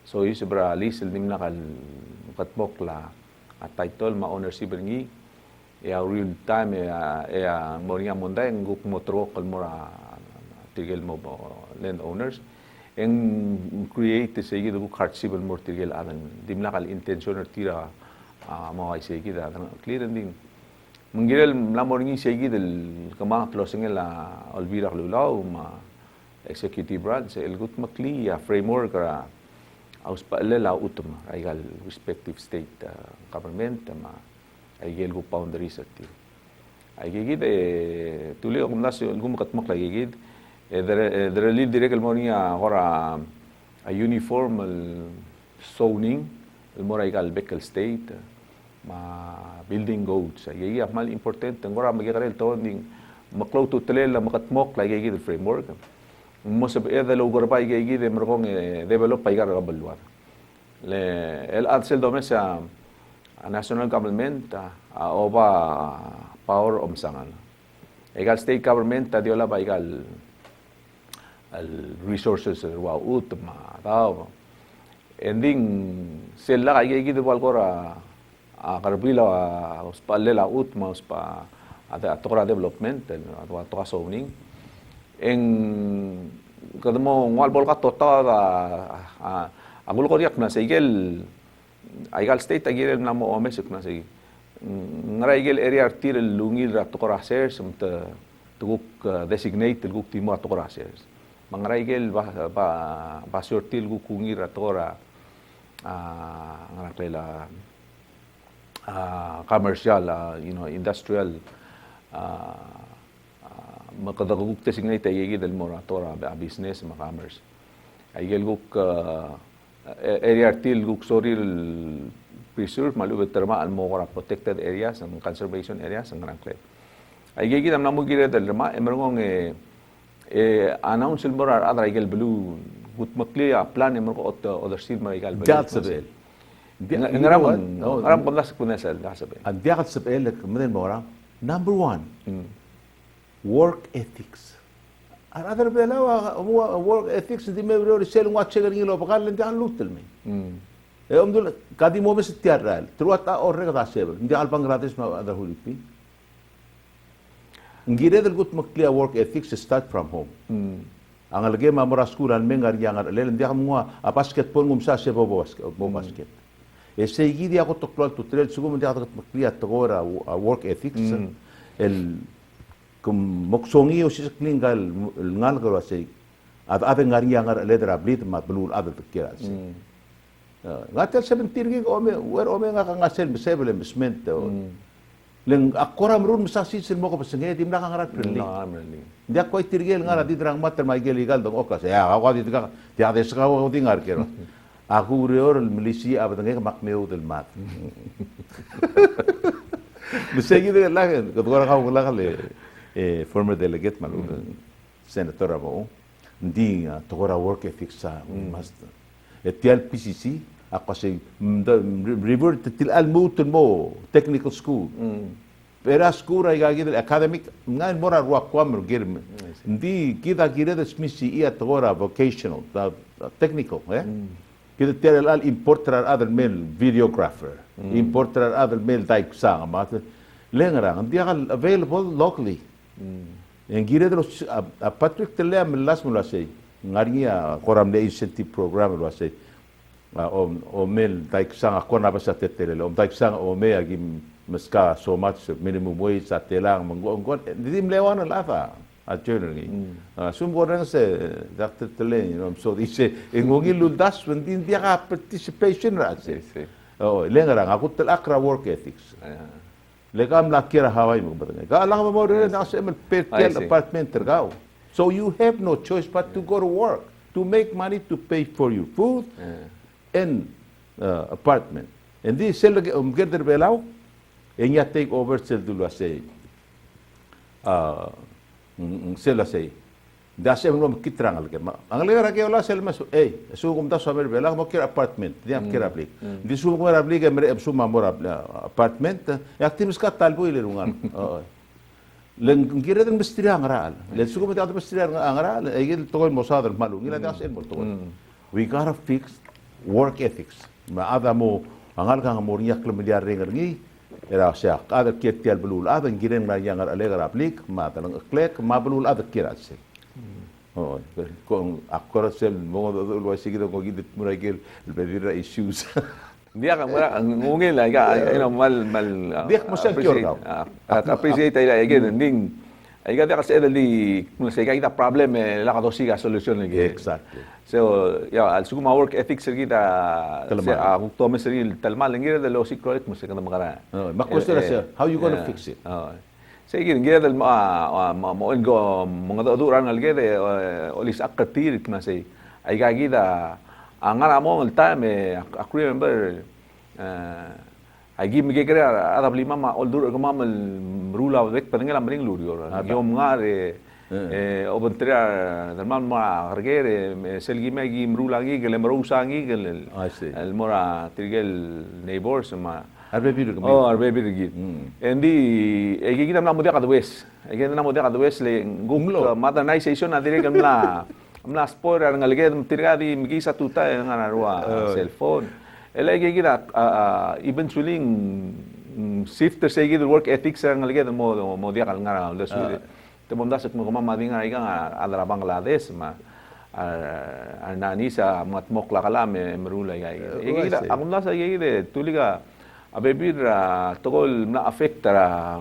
so isbra lisel nim nakal katbok la at title ma ownership ngi ya real time ya moringa monday nguk motro kal mora tigel mo land owners en create se gido guk hardship mo tigel adan dim nakal intention tira mga isegi da clear ending menggirel lamoringi isegi del kama closing la olvira lulaw ma executive branch el gut makli ya framework ra aus palela utma aigal respective state government ma aigel gu boundaries ati aigegid tuli kum nas gum katmak lagegid der lead direct el monia ora a uniform zoning el moraigal bekel state ma building codes ay mal important ngora magikarel to ding maklo to telela makatmok lagi gid framework mo sa eda lo gorba ay gid merkong develop ay gar balwar le el adsel do sa national government oba power om sangal Egal state government tadiola ba egal al resources wa ut ma tao. Ending sila kay gitu wal kora karbila uspalela ut ma uspa ada atora development atau atora zoning eng kadmo wal bol ka tota agul ko riak na sigel egal state agil na mo omesuk na sig ngaraigel area artir lungil ra tokoraser sumta tuguk designate tuguk timo tokoraser mangaraigel ba sortil guk kungir ra tokora ngaraklela commercial industrial makadaguk designate ayegi del moratora business ma commerce aigel guk area artil guk soril preserve malu terma al mora protected areas and conservation areas ang rangkle ay gigi nam namu gire del ma emerngong announce el morar adra igel blue gut maklia plan emergo other seed marigal That's it. ngaram kondas kunesel dasabe And diakat sa PL, kumain mo orang. Number one, work ethics. Another bela, work ethics, hindi may bro, selling what checker ngilo, pakal hindi ang lutel me. Omdul, kadi mo mes tiaral, truat ta orre ka tasebel, hindi al Bangladesh ma ada hulipi. Ngire del gut maklia work ethics start from home. Ang alagay mamora schoolan mengar yang alel hindi mo basketball ngumsa sebo basket. Ese gidi ako toklal tutrel sugo mo diakat maklia tagora work ethics el kum moksongi o siskling gal ngal galo say at ave ngari yang ledra blit mat blul ada tikira say ngatel 17 gig ome nga kangasel besebel investment leng akora mrun masasi sil mo ko pasenge dim na kangarat prili dia ko itirgel ngara di drang mat mai gel igal dong okas ya ako di ka dia des ka ko di ngar kero aku reor milisi abadenge makmeu del mat besegi de lagen ko gora ka ngala former delegate malu senator abo ndi togora work ethics sa must etial PCC ako say revert til almutun mo technical school pera school ay gagid academic ngan mora ruwa kwam girm ndi kita kire de smisi ia togora vocational technical kita tel al importer other male videographer importer other male type sang mat lengrang ndi available locally yang gire de Patrick tele melas mula say ngaringa koram de incentive program lo say o mel taik sang ako na basta tetele o taik sang o me agi meska so much minimum wage sa telang manggon di mlewan la fa a journey sum borang se dr tele so dice engongi lundas when din dia participation ra se o lengarang ako tel akra work ethics legam la kira hawai mo batang ka lang mo rin na sa petel apartment tergao so you have no choice but to go to work to make money to pay for your food and apartment. And this sel gerder belau en ya take over sel dulu say sel say da se mo kitrang alge ang lera ke ola sel mas su kum da saber belau mo kir apartment dia kir aplik di su mo aplik mer su ma mor apartment ya timis ka talbo ile rungan len kira den mistri angral len su kum da mistri angral ay tokol mo sadal malu ngila da sel mo tokol we gotta fix work ethics ma ada mo angal kang mo riak le miliar rengar ngi era sia ada ketial belul ada ngiren ma yang alegar aplik ma talang klek ma belul ada kirase oh ko akora sel mo do sigito ko gidit muragel el pedir issues dia kan mura ngungil la ga mal dia mo sel kyor appreciate ila again ding ay ga dia kasi dali kung sa kita problem la ka dosiga solution lagi exactly so ya al suguma work ethics kita sa hukto me seri talmal ngira de lo sikroit mo sa kana makara makwestiyon siya how you gonna fix it sa ngira del mo go mga duran alge de olis akatir kana say ay ga gida angara mo al time I remember ay gi mige kira arab lima ma all dur ko mamal rula wek panengala mring lurio yom ngare obentria normal ma regere selgi megi mrula gi gele mrusa gi gele el mora trigel neighbors ma Arbebi kami. Oh, RBB rigid. Endi kita na mudia kadwes. Na mudia kadwes le gumlo modernization na dire kamla sport ang ngalige tirgadi migi sa tuta ang narwa cellphone. Kita eventually shifter sa gid work ethics ang ngalige mo dia kal ngara la sulit. Tebom dasek mo mamadi nga iga adra Bangladesh ma nani sa matmok la kalame merulay kita ang nasa gid tuliga abebir togol na affecta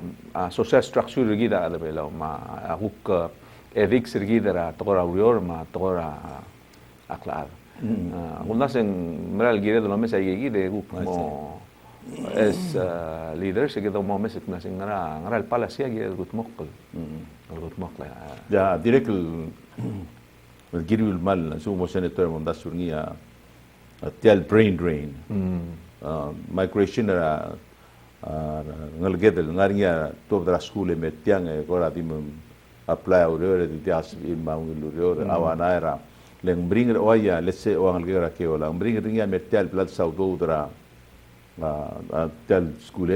social structure gida ada bela ma akuk ethics gida togora urior ma togora aklar agunda sen meral gida do mesa gida guk mo es leader se gida mo mesa na sen ngara el palacia gida gutmok la Ya direct el girul mal sumo senator mo dasurnia tial brain drain. Migration era ngalgedel ngaringa top dra school metiang gora dim apply aurore di tias in maungilurior awana era leng bring oya let's say o ngalgera ke ola bring ringa metial blood sau do dra tel school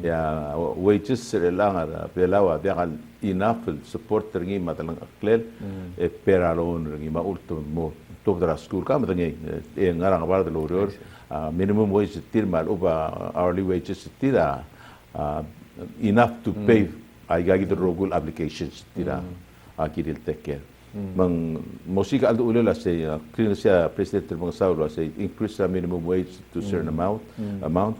ya wages langar pelawa dia enough support ringi matalang aklel peralon ringi ma ultum mo top dra school kam tanya ngarang bar de lurior minimum wage tirmal uba hourly wages tira enough to pay ay gagi the rogul applications tira akiril take care mang musika aldo ulela say siya president ng Saulo say increase the minimum wage to certain amount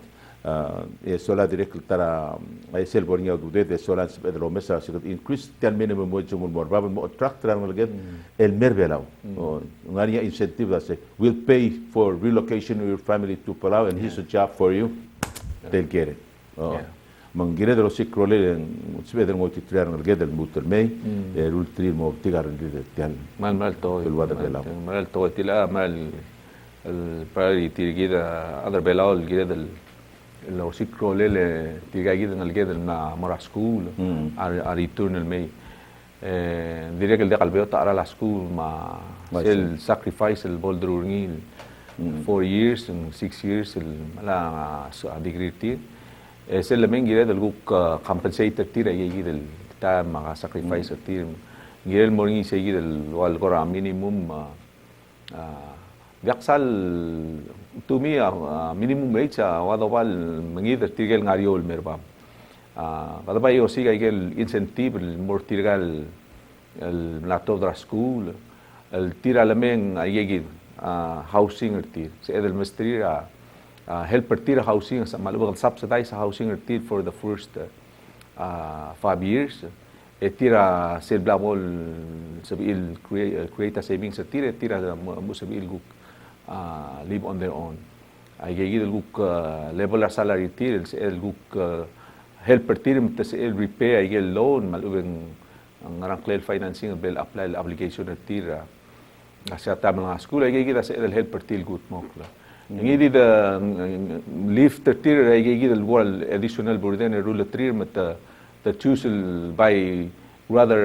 sola direct tara ay selbor niya dude sola pedro mesa sig increase the minimum wage mo baba mo attract ra malget el merbelaw ngania incentive that say will pay for relocation of your family to Palau and here's a job for you they'll get it manggire de los sikrole sveder mo titrar ngalget el mutter may rul tri mo tigar de tial mal to el wada belaw mal to tila mal el priority gida other belaw gida del لو سيكرو ليلة تيجي جدا الجدل مع مرة سكول أريتورن المي ديريك اللي قلبي تقرا على سكول مع سيل sacrifice البولدرونيل 4 years and 6 years لا degree تير سيل لمن جدا الجوك compensate تير يجي جدا تا مع sacrifice تير جدا المورني سيجي جدا والقرا minimum Biaksal to me minimum rate sa wadawal mangida tirgal ngariol merbam. Kada ba yo siga igel incentive more tirgal el lato dra school el tira lameng ayegid housing tir sa edel mestri helper tira housing sa malubag subsidize housing tir for the first 5 years. Tira sel blamol sabil create a savings tira mo sabil guk live on their own. Ay gigi del guk level of salary tir el guk helper tir mtas el repay ay gel loan malubeng ang ngarang clear financing bel apply obligation tir kasi tam nga school ay gigi sa el helper tir gut mokla. Ngidi the lift tir ay gigi del wall additional burden rule tir mata the choose by rather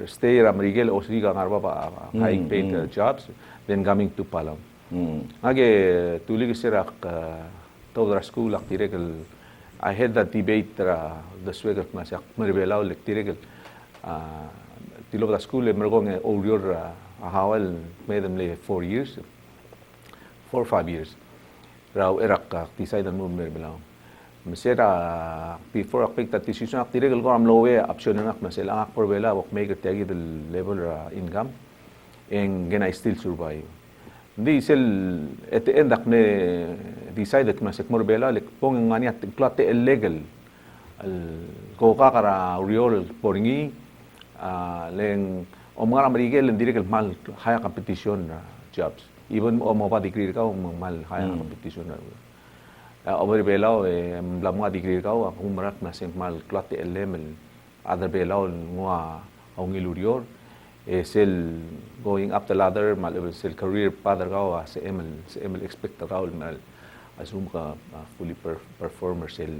stay Ramrigel o siga ngarba high paid jobs than coming to Palau. Age tulig sirak tawdra school ak tiregal I had that debate the swagger masak merbelaw lek tiregal tilog da school mergong orior hawal made them 4 years 4 or 5 years raw erak tisay dan mo merbelaw mesera before akpek ta decision ak tiregal ko am lowe option nak masela ak porbela wak make tagi the level income and gonna still survive. Di sel at the end akne decided na sek morbela lek pong ngania klate illegal al ko kakara uriol poringi leng omara marigel direct mal high competition jobs even o mo pa degree ka mal high competition over belao blamwa degree ka ako marak na sek mal klate element other belao ngwa ang ilurior sel going up the ladder mal sel career father ka sa ML expect ka mal assume ka fully performer sel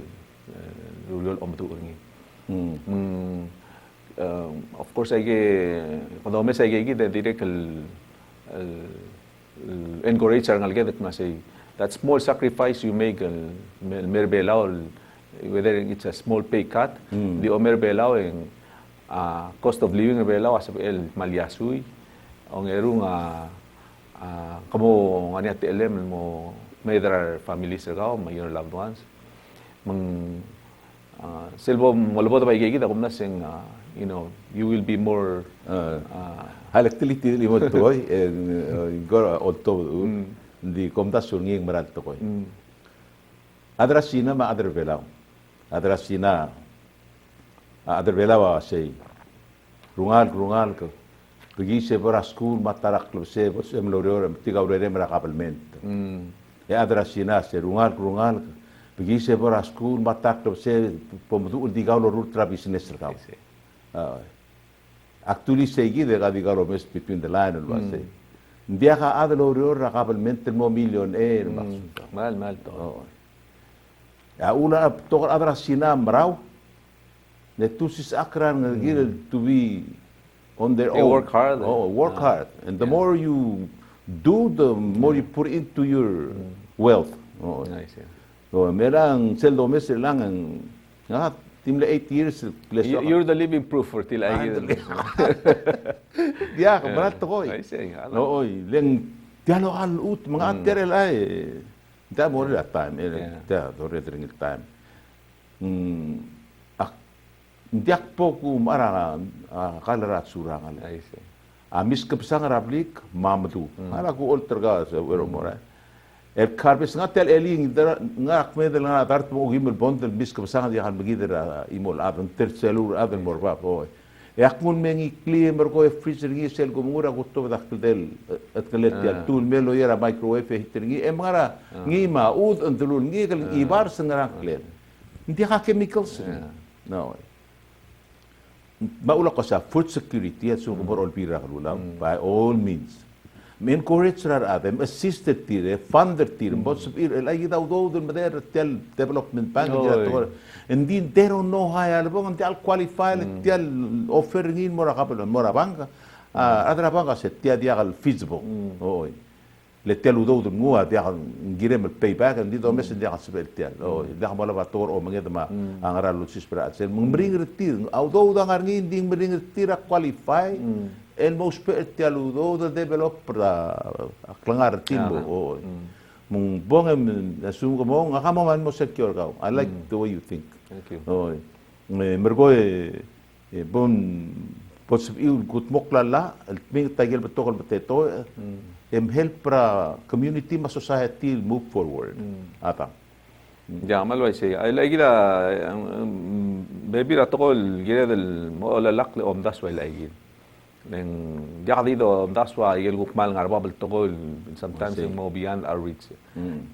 rulol omtu ngi of course ay kuando mes ay gid direct encourage ang algedet na say that small sacrifice you make merbelaw, whether it's a small pay cut, di o merbelaw yung cost of living merbelaw as el malyasuy, ang erong kamo nga niya TLM mo may there are families agaw, may your loved ones. Silbo malabo ta kita kung nasing you know, you will be more halaktiliti limot toy gora otto di komtasyon nging marat toy. Adrasina ma adrabelaw. Adrasina adrabelaw say rungal ko. Pergi sebera school matarak club se emlorior tiga urere mera kapalment. Ya adrasina se rungal pergi sebera school matarak club se pomutu digaw lorur tra business ka. Actually segi de gadigaro mes between the line and was say. Dia ka adlorior ra kapalment mo millionaire maksud. mal to. Ya una tokor adrasina mraw. Ne tusis akran ngil to be on their They own. work hard. Oh, work hard. And the more you do, the more you put into your wealth. Oh, Nice. Yeah. so, merang seldo mes lang ang nga timle 8 years less. You're the living proof for till I get Dia ka barat ko. I see. No, leng dialo al ut mga aterel ay. Da mo rin time. Da do rin time. Ndiak po ko mara kalarat surangan. I see. Amis kapsang rablik mamadu. Ara ko alter ga sa wero mora. Karbis nga tel eling nga akmedel nga dart mo gimel bondel bis kapsang di han begider imol aben tercelur aben morba po. Yakmun mengi klimer ko freezer ngi sel ko mura ko to dak del at kalet ya tul melo yera microwave heater ngi emara ngi ma ud antulul ngi kal ibar sangara klen. Hindi ka chemicals. No. Maula ko sa food security at so kumor olpira kalulang by all means. Encourage rar them, assisted tire, funded tire, but ay daw dun mader tel development bank and then they don't know how albong and they'll qualify they'll offer ngin mora kapal mora banka adra banka se tia diagal feasible. Oy. Le tel udo dun ngua diagal ngirem payback and dito mes diagal sebel tel. Oy, diagal mala bator o mangeda ma ang aral lucis para at sen mring retir although da ngin ding mring retira qualify el most pertialudo the developer aklangar timbo mung bongem asum ko mo nga kamo man mo secure ka. I like the way you think. Thank you. Oy. Mergo bon possible gut moklala ming tagel betokol beteto help para community ma society move forward. Ata. Ya malway say ay lagi la baby ratokol gira del mo la lakle om das way lagi. Neng dia dito that's why yel gukmal nga babal tokol sometimes mo beyond our reach.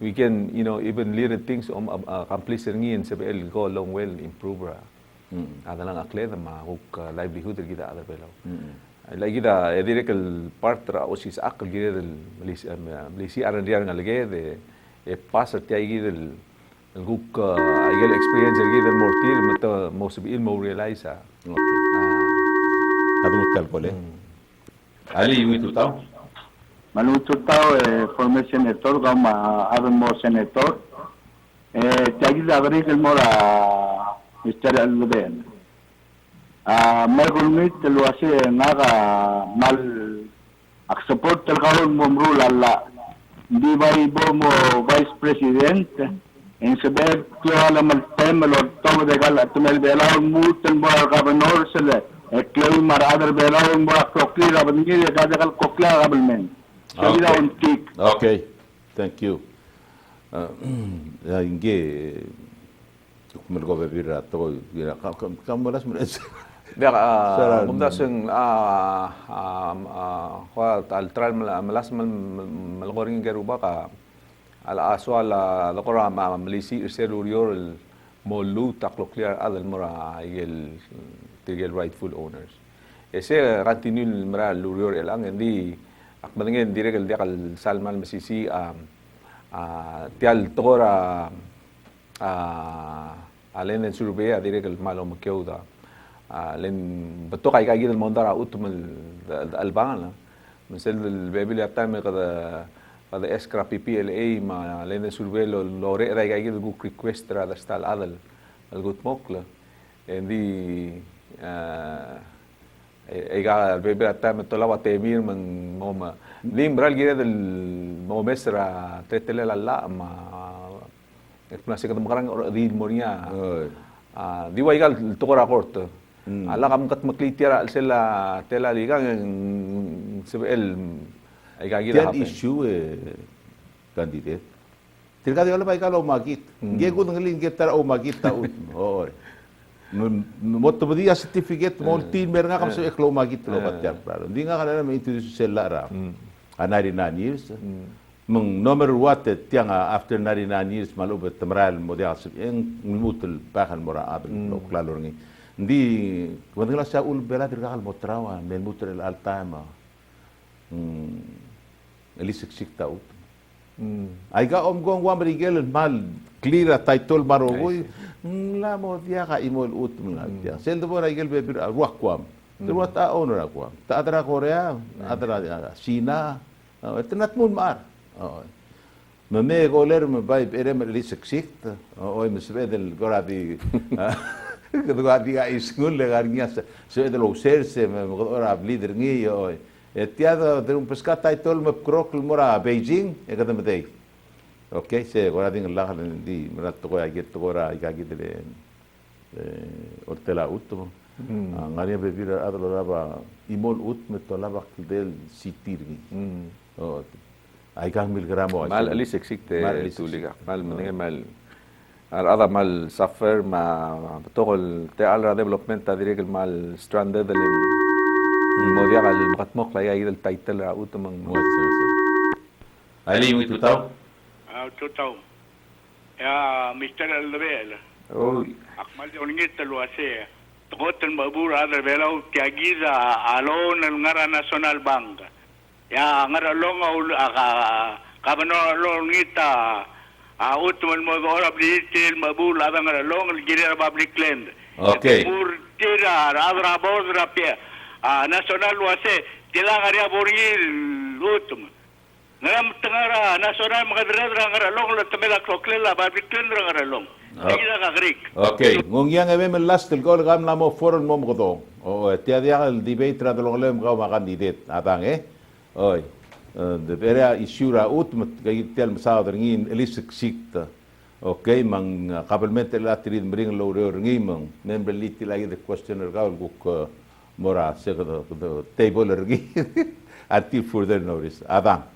We can even little things accomplish ngin sa BL go long well improve ra. Ada lang akle ma huk livelihood kita ada belaw. Lagi da direct part ra osis akal gire del Malaysia aran dia nga lagi de passer ti ay del guk ay experience lagi del mortil mata mo sabihin mo realize Ado tel kole. Ali yung itutaw. Manututaw former senator kama aron mo senator tagi agri mo la Mr. Aluden may gulmit luwasi nga mal ak support talkaron mo mrulala hindi ba ibo mo vice president en saber ko alam al tema lo tomo de gal atumel belaw mutan mo governor sele Eklay maradar belaw mo kokli rabang ni gadakal kokla rabalmen. Sila untik. Okay. Thank you. Inge kumelgo bebira to kamulas mo. Dia mumda sing kwa altral malas malgoring geruba ka ala aswal lakora malisi selurior molu taklokliar adal mura igel tigel rightful owners. Ese rantinul mara lurior elang hindi akmadingen direkal diakal salman masisi tial tora alen en surbea direkal malo makyauda len beto kay gidal mondara utum albangan misal البابل يا بتعمل كده pada eskra PPLA ma lene survelo lore ra ga gid gu request ra da stal adal al gut mokla endi ega bebe atta me tola temir man moma limbral gid del momesra tetele la ma eknasi kadam karang di moria di wa igal tokora korto ala kam kat maklitira sela tela ligang sebel ay gagila Tiyan issue candidate. Tirka di wala pa ikalo magit. Ngiye ko ngalin kita o magit taon. Oo. Mo to dia certificate mo tin mer nga kam so eklo magit lo pat yan klaro. Hindi nga kanala may introduce sela ra. Anari na years. Mung number what tiang after 99 years malubet tamral mo dia en mutul bakan mora abel lo klaro ngi. Hindi wala nga sa ul bela tirka kal mo trawa men mutul al time. Elisik taut. Ay ga gong wa marigel mal clear title marogoy. La mo dia ka imol ut mga dia. Sel do ra igel be ruak kwam. Ruak ta ono ra kwam. Ta adra Korea, adra China. Etnat mun mar. Me goler me bay erem elisik oy me svedel goradi. Goradi ga iskul le garnia svedel userse me ora líder ngi oy. Tiada de un pescat title me crocl mora Beijing e kada matei. Okay, se gora ding la di merat to ya get to gora ya git le ortela utto. Ngari be bir adlo raba imol ut me to laba del sitirgi. Oh. Ay kang mil gramo. mal ali seksikte tuliga. Mal menenge mal al ada mal suffer ma togol te alra development ta direk mal stranded del Modia al makatmok la ya del title ra utamang Ali yung tutaw? Tutaw. Ya, Mr. Alvela. oh Akmal yung ngit talwase. Tukotan mabura adar velaw tiagiza alon ng ngara National Bank. Ya, ngara long kabano long ngita utman mo ora blitil mabula adar ngara long gira public land. Okay. Tira adra bodra pia. Nasional wase tila ngaria borgil utum ngam tengara nasional magadradra ngaralong la tamela kloklela babiklen ngaralong ila ka grik Okay. Ngung yang ebe me last el gol gam namo foron mom godo. O tia dia el debate ra dolong lem gau ma candidate atang Oy. De vera isura ut mat gay tel sa ngin elisik sikta. Okay, mang kabelmente la tirid bring lo ringi mang member liti lagi the questioner gaul guk mora the table ergi until further notice adam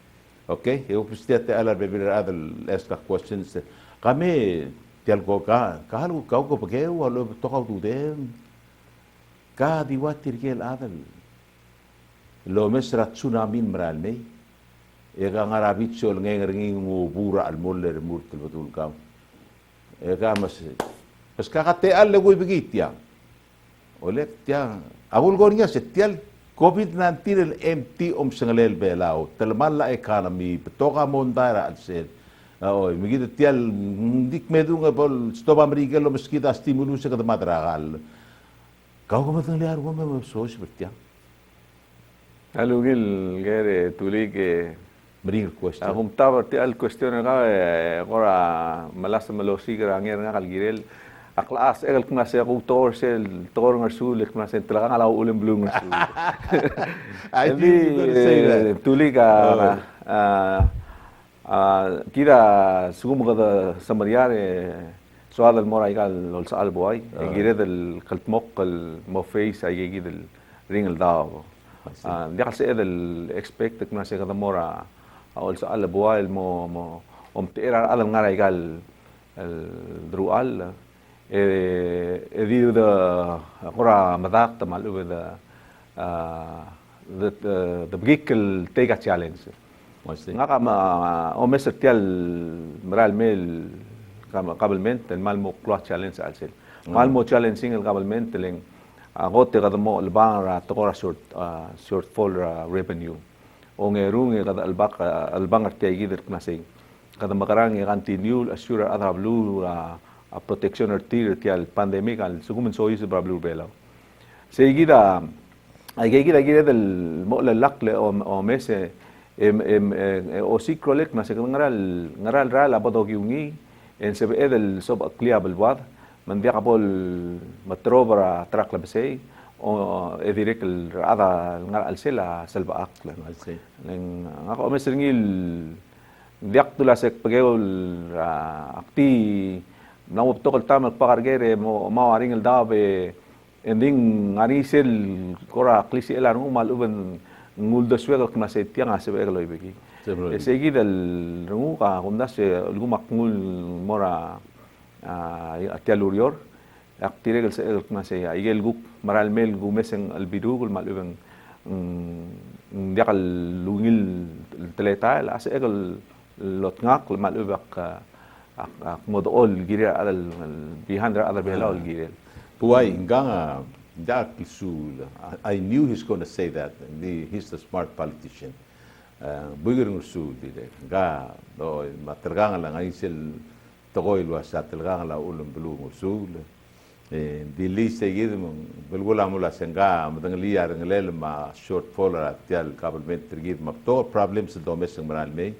okay eu pustete ala bebir adal ask questions kami tial ko ka halu kau ko pake walo tokau tu dem ka diwatir gel adal lo mesra tsunami mral me ega ngarabit sol ngengi ngo bura al moller murtel betul kam ega mas kakate alle go bigitia olek tiang Abul gornya setial COVID-19 el MT sengalel belao telman la economy petoka mondara alsen oy migit tial dik medunga bol stoba amerika lo meskita stimulus ka matragal kau ko matang liar ko me so seperti alugil gere tulige bring question akum tabar ti al question ga gora malas malosigra ngir nga kalgirel aklas egal kung nasa ako tor ng sul kung nasa talagang alaw ulim blue ng sul hindi tuli ka kira sugumagada sa maryare sual al mora igal lol sa alboy gire del kaltmok al mo face ay gigi del ring al daw di kasi edel expect kung nasa kada mora ol sa alboy mo tira alam nga igal drual the kora madak tamal with the vehicle take a challenge nga kama o mesetial maral mail kabelment el malmo cloth challenge alsel malmo challenging el kabelment ling agote kada mo albang ra tokora shortfall revenue o ngerung kada albang artegi der knasing kada makarang continue assure adha blue a protection arterial pandemic al sugumen soy sa blue belaw seguida ay gida del mo la lakle o mese o sikrolek na se ngaral ral abado giungi en se edel sob aklia belwad man dia kapol matrobra trak labsei o edirek el ada ngal alsela salba akla I see. neng ngako mesringil diak tula sek pageol akti namo tokol tamak pakargere mo mawaring el dabe ending arisel kora klisi elar umal uben nguldo swego kna se tianga se beglo ibeki Seguro. segi del rungu ka kumda se algumak ngul mora atialurior aktire gel se kna se igel guk maral mel gumesen albidugul mal uben diakal lungil teleta la se egel lotngak mal ubak modol gira al bihandra other below gira Puay, nganga, da kisul. I knew he's going to say that. He's a smart politician. Buigir ngusul dire. Nga, do matergang lang ay sil tokoy lo sa telgang la ulum bulu ngusul. Dili seguid mong bulgula mula senga madang liar ngelel ma shortfall at tial government trigid mapto problems domestic manal me.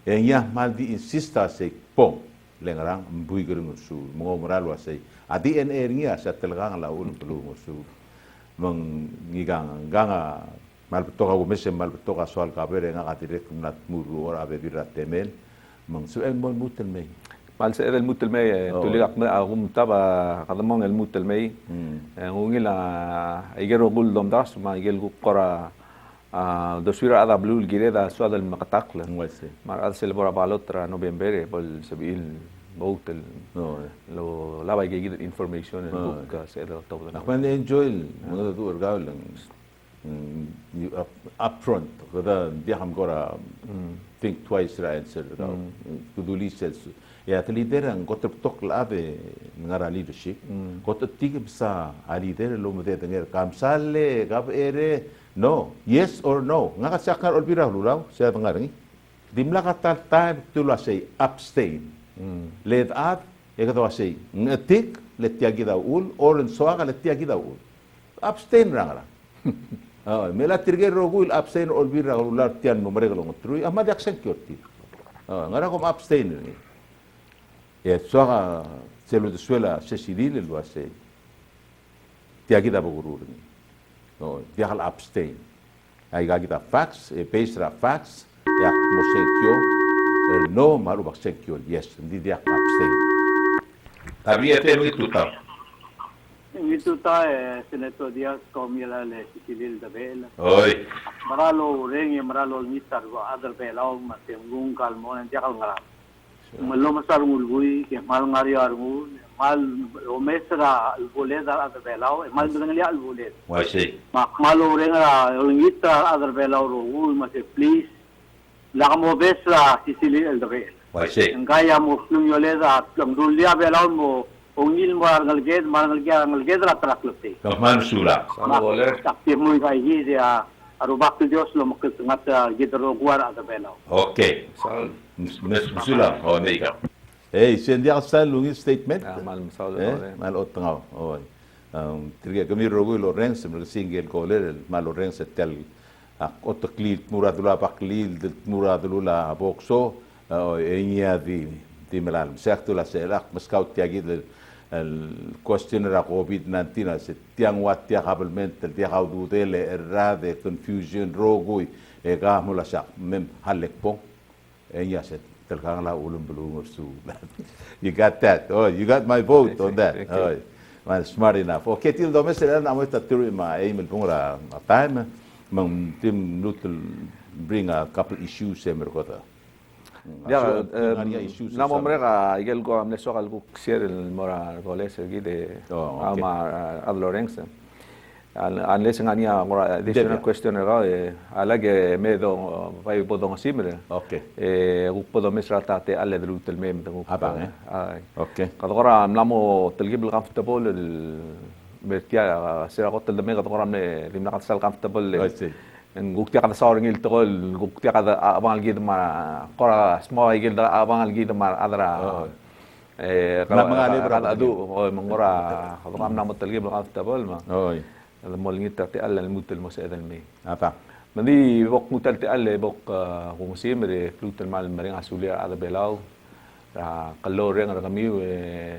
Ya mal di insista se pong lengrang buigir ngusul. Mo moral wa say adi en eringia sa telgang la ulum bulu ngusul. Mong ngigang ganga malbetoka gumese malbetoka soal kabere nga katirek nat muru ora bebirat temel mong suel mon mutel me mal se el mutel me tuligak na agum taba kadamong el mutel me ngungila igero gul dom das ma igel gu qora doswira ada blul gireda suad el makatakla ngwese mar al celebra balotra november bol sabil botel no lo laba gigit information en book se el october akman enjoy mga tu orgaw lang upfront kada diam gora think twice ra answer kuduli sels ya lideran gotrop tok labe ngara leadership gotot tig bisa a leader lo mo de tener kamsale gab ere no yes or no nga sakar olbira lulaw sa tangarangi dimla ka time tula say abstain let at ekato say ngatik let tiagi daul or en soaga let tiagi daul abstain rangara mela tirge rogul abstain olbira lular tian mo mereka lo trui ama dak security ngara kom abstain ni ya soaga selo de suela se civil lo hace tiagi da bogurur ni no dia hal abstain ai gagita fax e pesra fax ya mo senkyo no maru bak senkyo yes ndi dia abstain tabia tenu tuta Itu tayo, Senator Diaz, Comila, Sisilil, Dabela. oi Maralo, Rengi, Maralo, Nistar, Adar Belao, Matemgung, Kalmon, and Jakal Ngara. Malomasar Mulgui, Mal Ngari Armul, Mal Omesra, Albuleda, Adar Belao, Mal Bengalia Albuled. wasi Malo Renga, Nistar, Adar Belao, Mate, please. Lakamo Besra, Sisilil, Dabela. wasi Ang kaya mo, Yoleda, ang Dulia Belao mo, Ongil mo ngalged la traklute. kaman sula Saludoler. Taktir mo kay dia arubak tu Dios lo makisangat gidro guar ada belaw. okay sal sula oh neiga sen dia sal lungi statement mal saludoler mal otngaw oi tirge kami rogo Lorenz mer single goler mal Lorenz tel otoklil muradula baklil muradula boxo enya di melal sektula selak maskaut tiagid el questioner a COVID-19 se tiang wat tia kabelment tia haudu dele errade confusion rogui e gamula sak mem halek pong enya set telkang la ulum belum ursu you got that oh you got my vote on that oh man smart enough okay til do mesel na mo ta turi ma email pongra a time mang tim nutul bring a couple issues semer kota ya namo mereka igel go amne sokal go ksier el mora goles gide ama ad Lorenzo unless ngania mora additional question era alage medo vai podong simre okay go podo mesratate alle drutel mem go abang okay kadora namo telgib comfortable el mertia sera gotel de mega kadora me limna katsal comfortable gukti kada sauring il tol gukti kada abang algid ma qora small igil da abang algid ma adra kada adu mangora kadam na mutalgib al tabal ma oi هذا مول نيتا تي الله الموت المسائل المي apa Mandi bok mutal te alle bok kumusim de plutel mal maring asulia ada belau kalau reng ada kami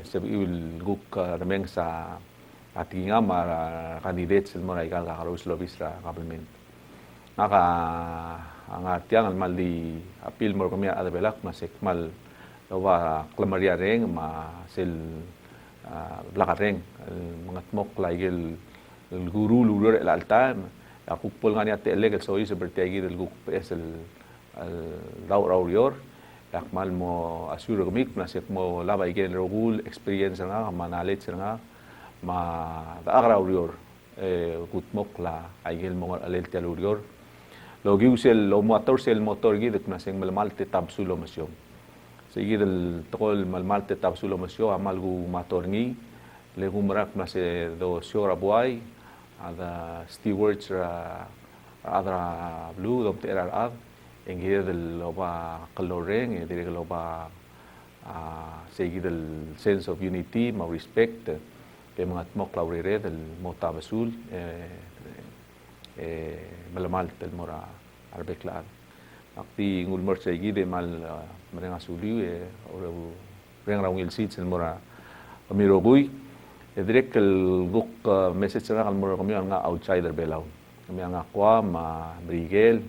sebiul guk remeng sa atinga mara kandidat selmora ikan ka harus lobisra kabelmen maka angatiang mal di apil mor kami ada belak masek mal lawa klamaria reng ma sel blakareng mengatmok laigel guru lurur el altam aku pol ngani ate legal so is seperti agi del guk es el raurior yak mal mo asuro komik nasek mo laba igen rogul experience nga manalet nga ma da raurior gut mok la aigel mo alel telurior logi usel lo motor gi de naseng mal te tabsulo masyo sigi del tol mal te tabsulo masyo amal gu motor ngi le gumrak nase do shora buai ada stewards ada blue dom te ar engir del loba kaloreng dire loba segi del sense of unity ma respect ke mangat mok laurere del mota basul malamal tel mora arbeklar akti ngul mer segi de mal merenga suli reng raungil sit sel mora amirogui direct el guk message na kalmor kami nga outsider belau kami nga kwa ma brigel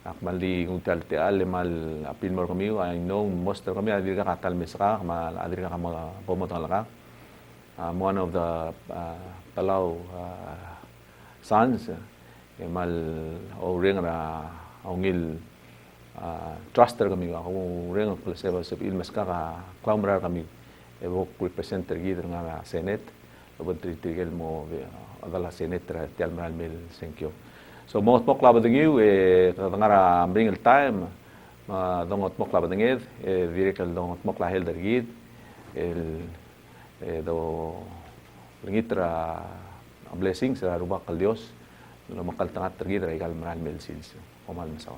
akmali ngutal te al mal apil mor kami I know most of kami adir ka katal mesra ma adir ka ma pomotang laka one of the palau sons mal oreng ra ongil truster kami ako reng ko seba sa ilmas ka klamra kami evok representer gider nga Senate obentri tigel mo adala Senate tial mal mel senkyo so mo pok laba dingiu ngara bring el time ma dongot mok laba dinged direkal dongot mok la helder gid el do lingitra blessings sa rubak kal Dios lo makal tangat tergid regal mal mel sils omal masaon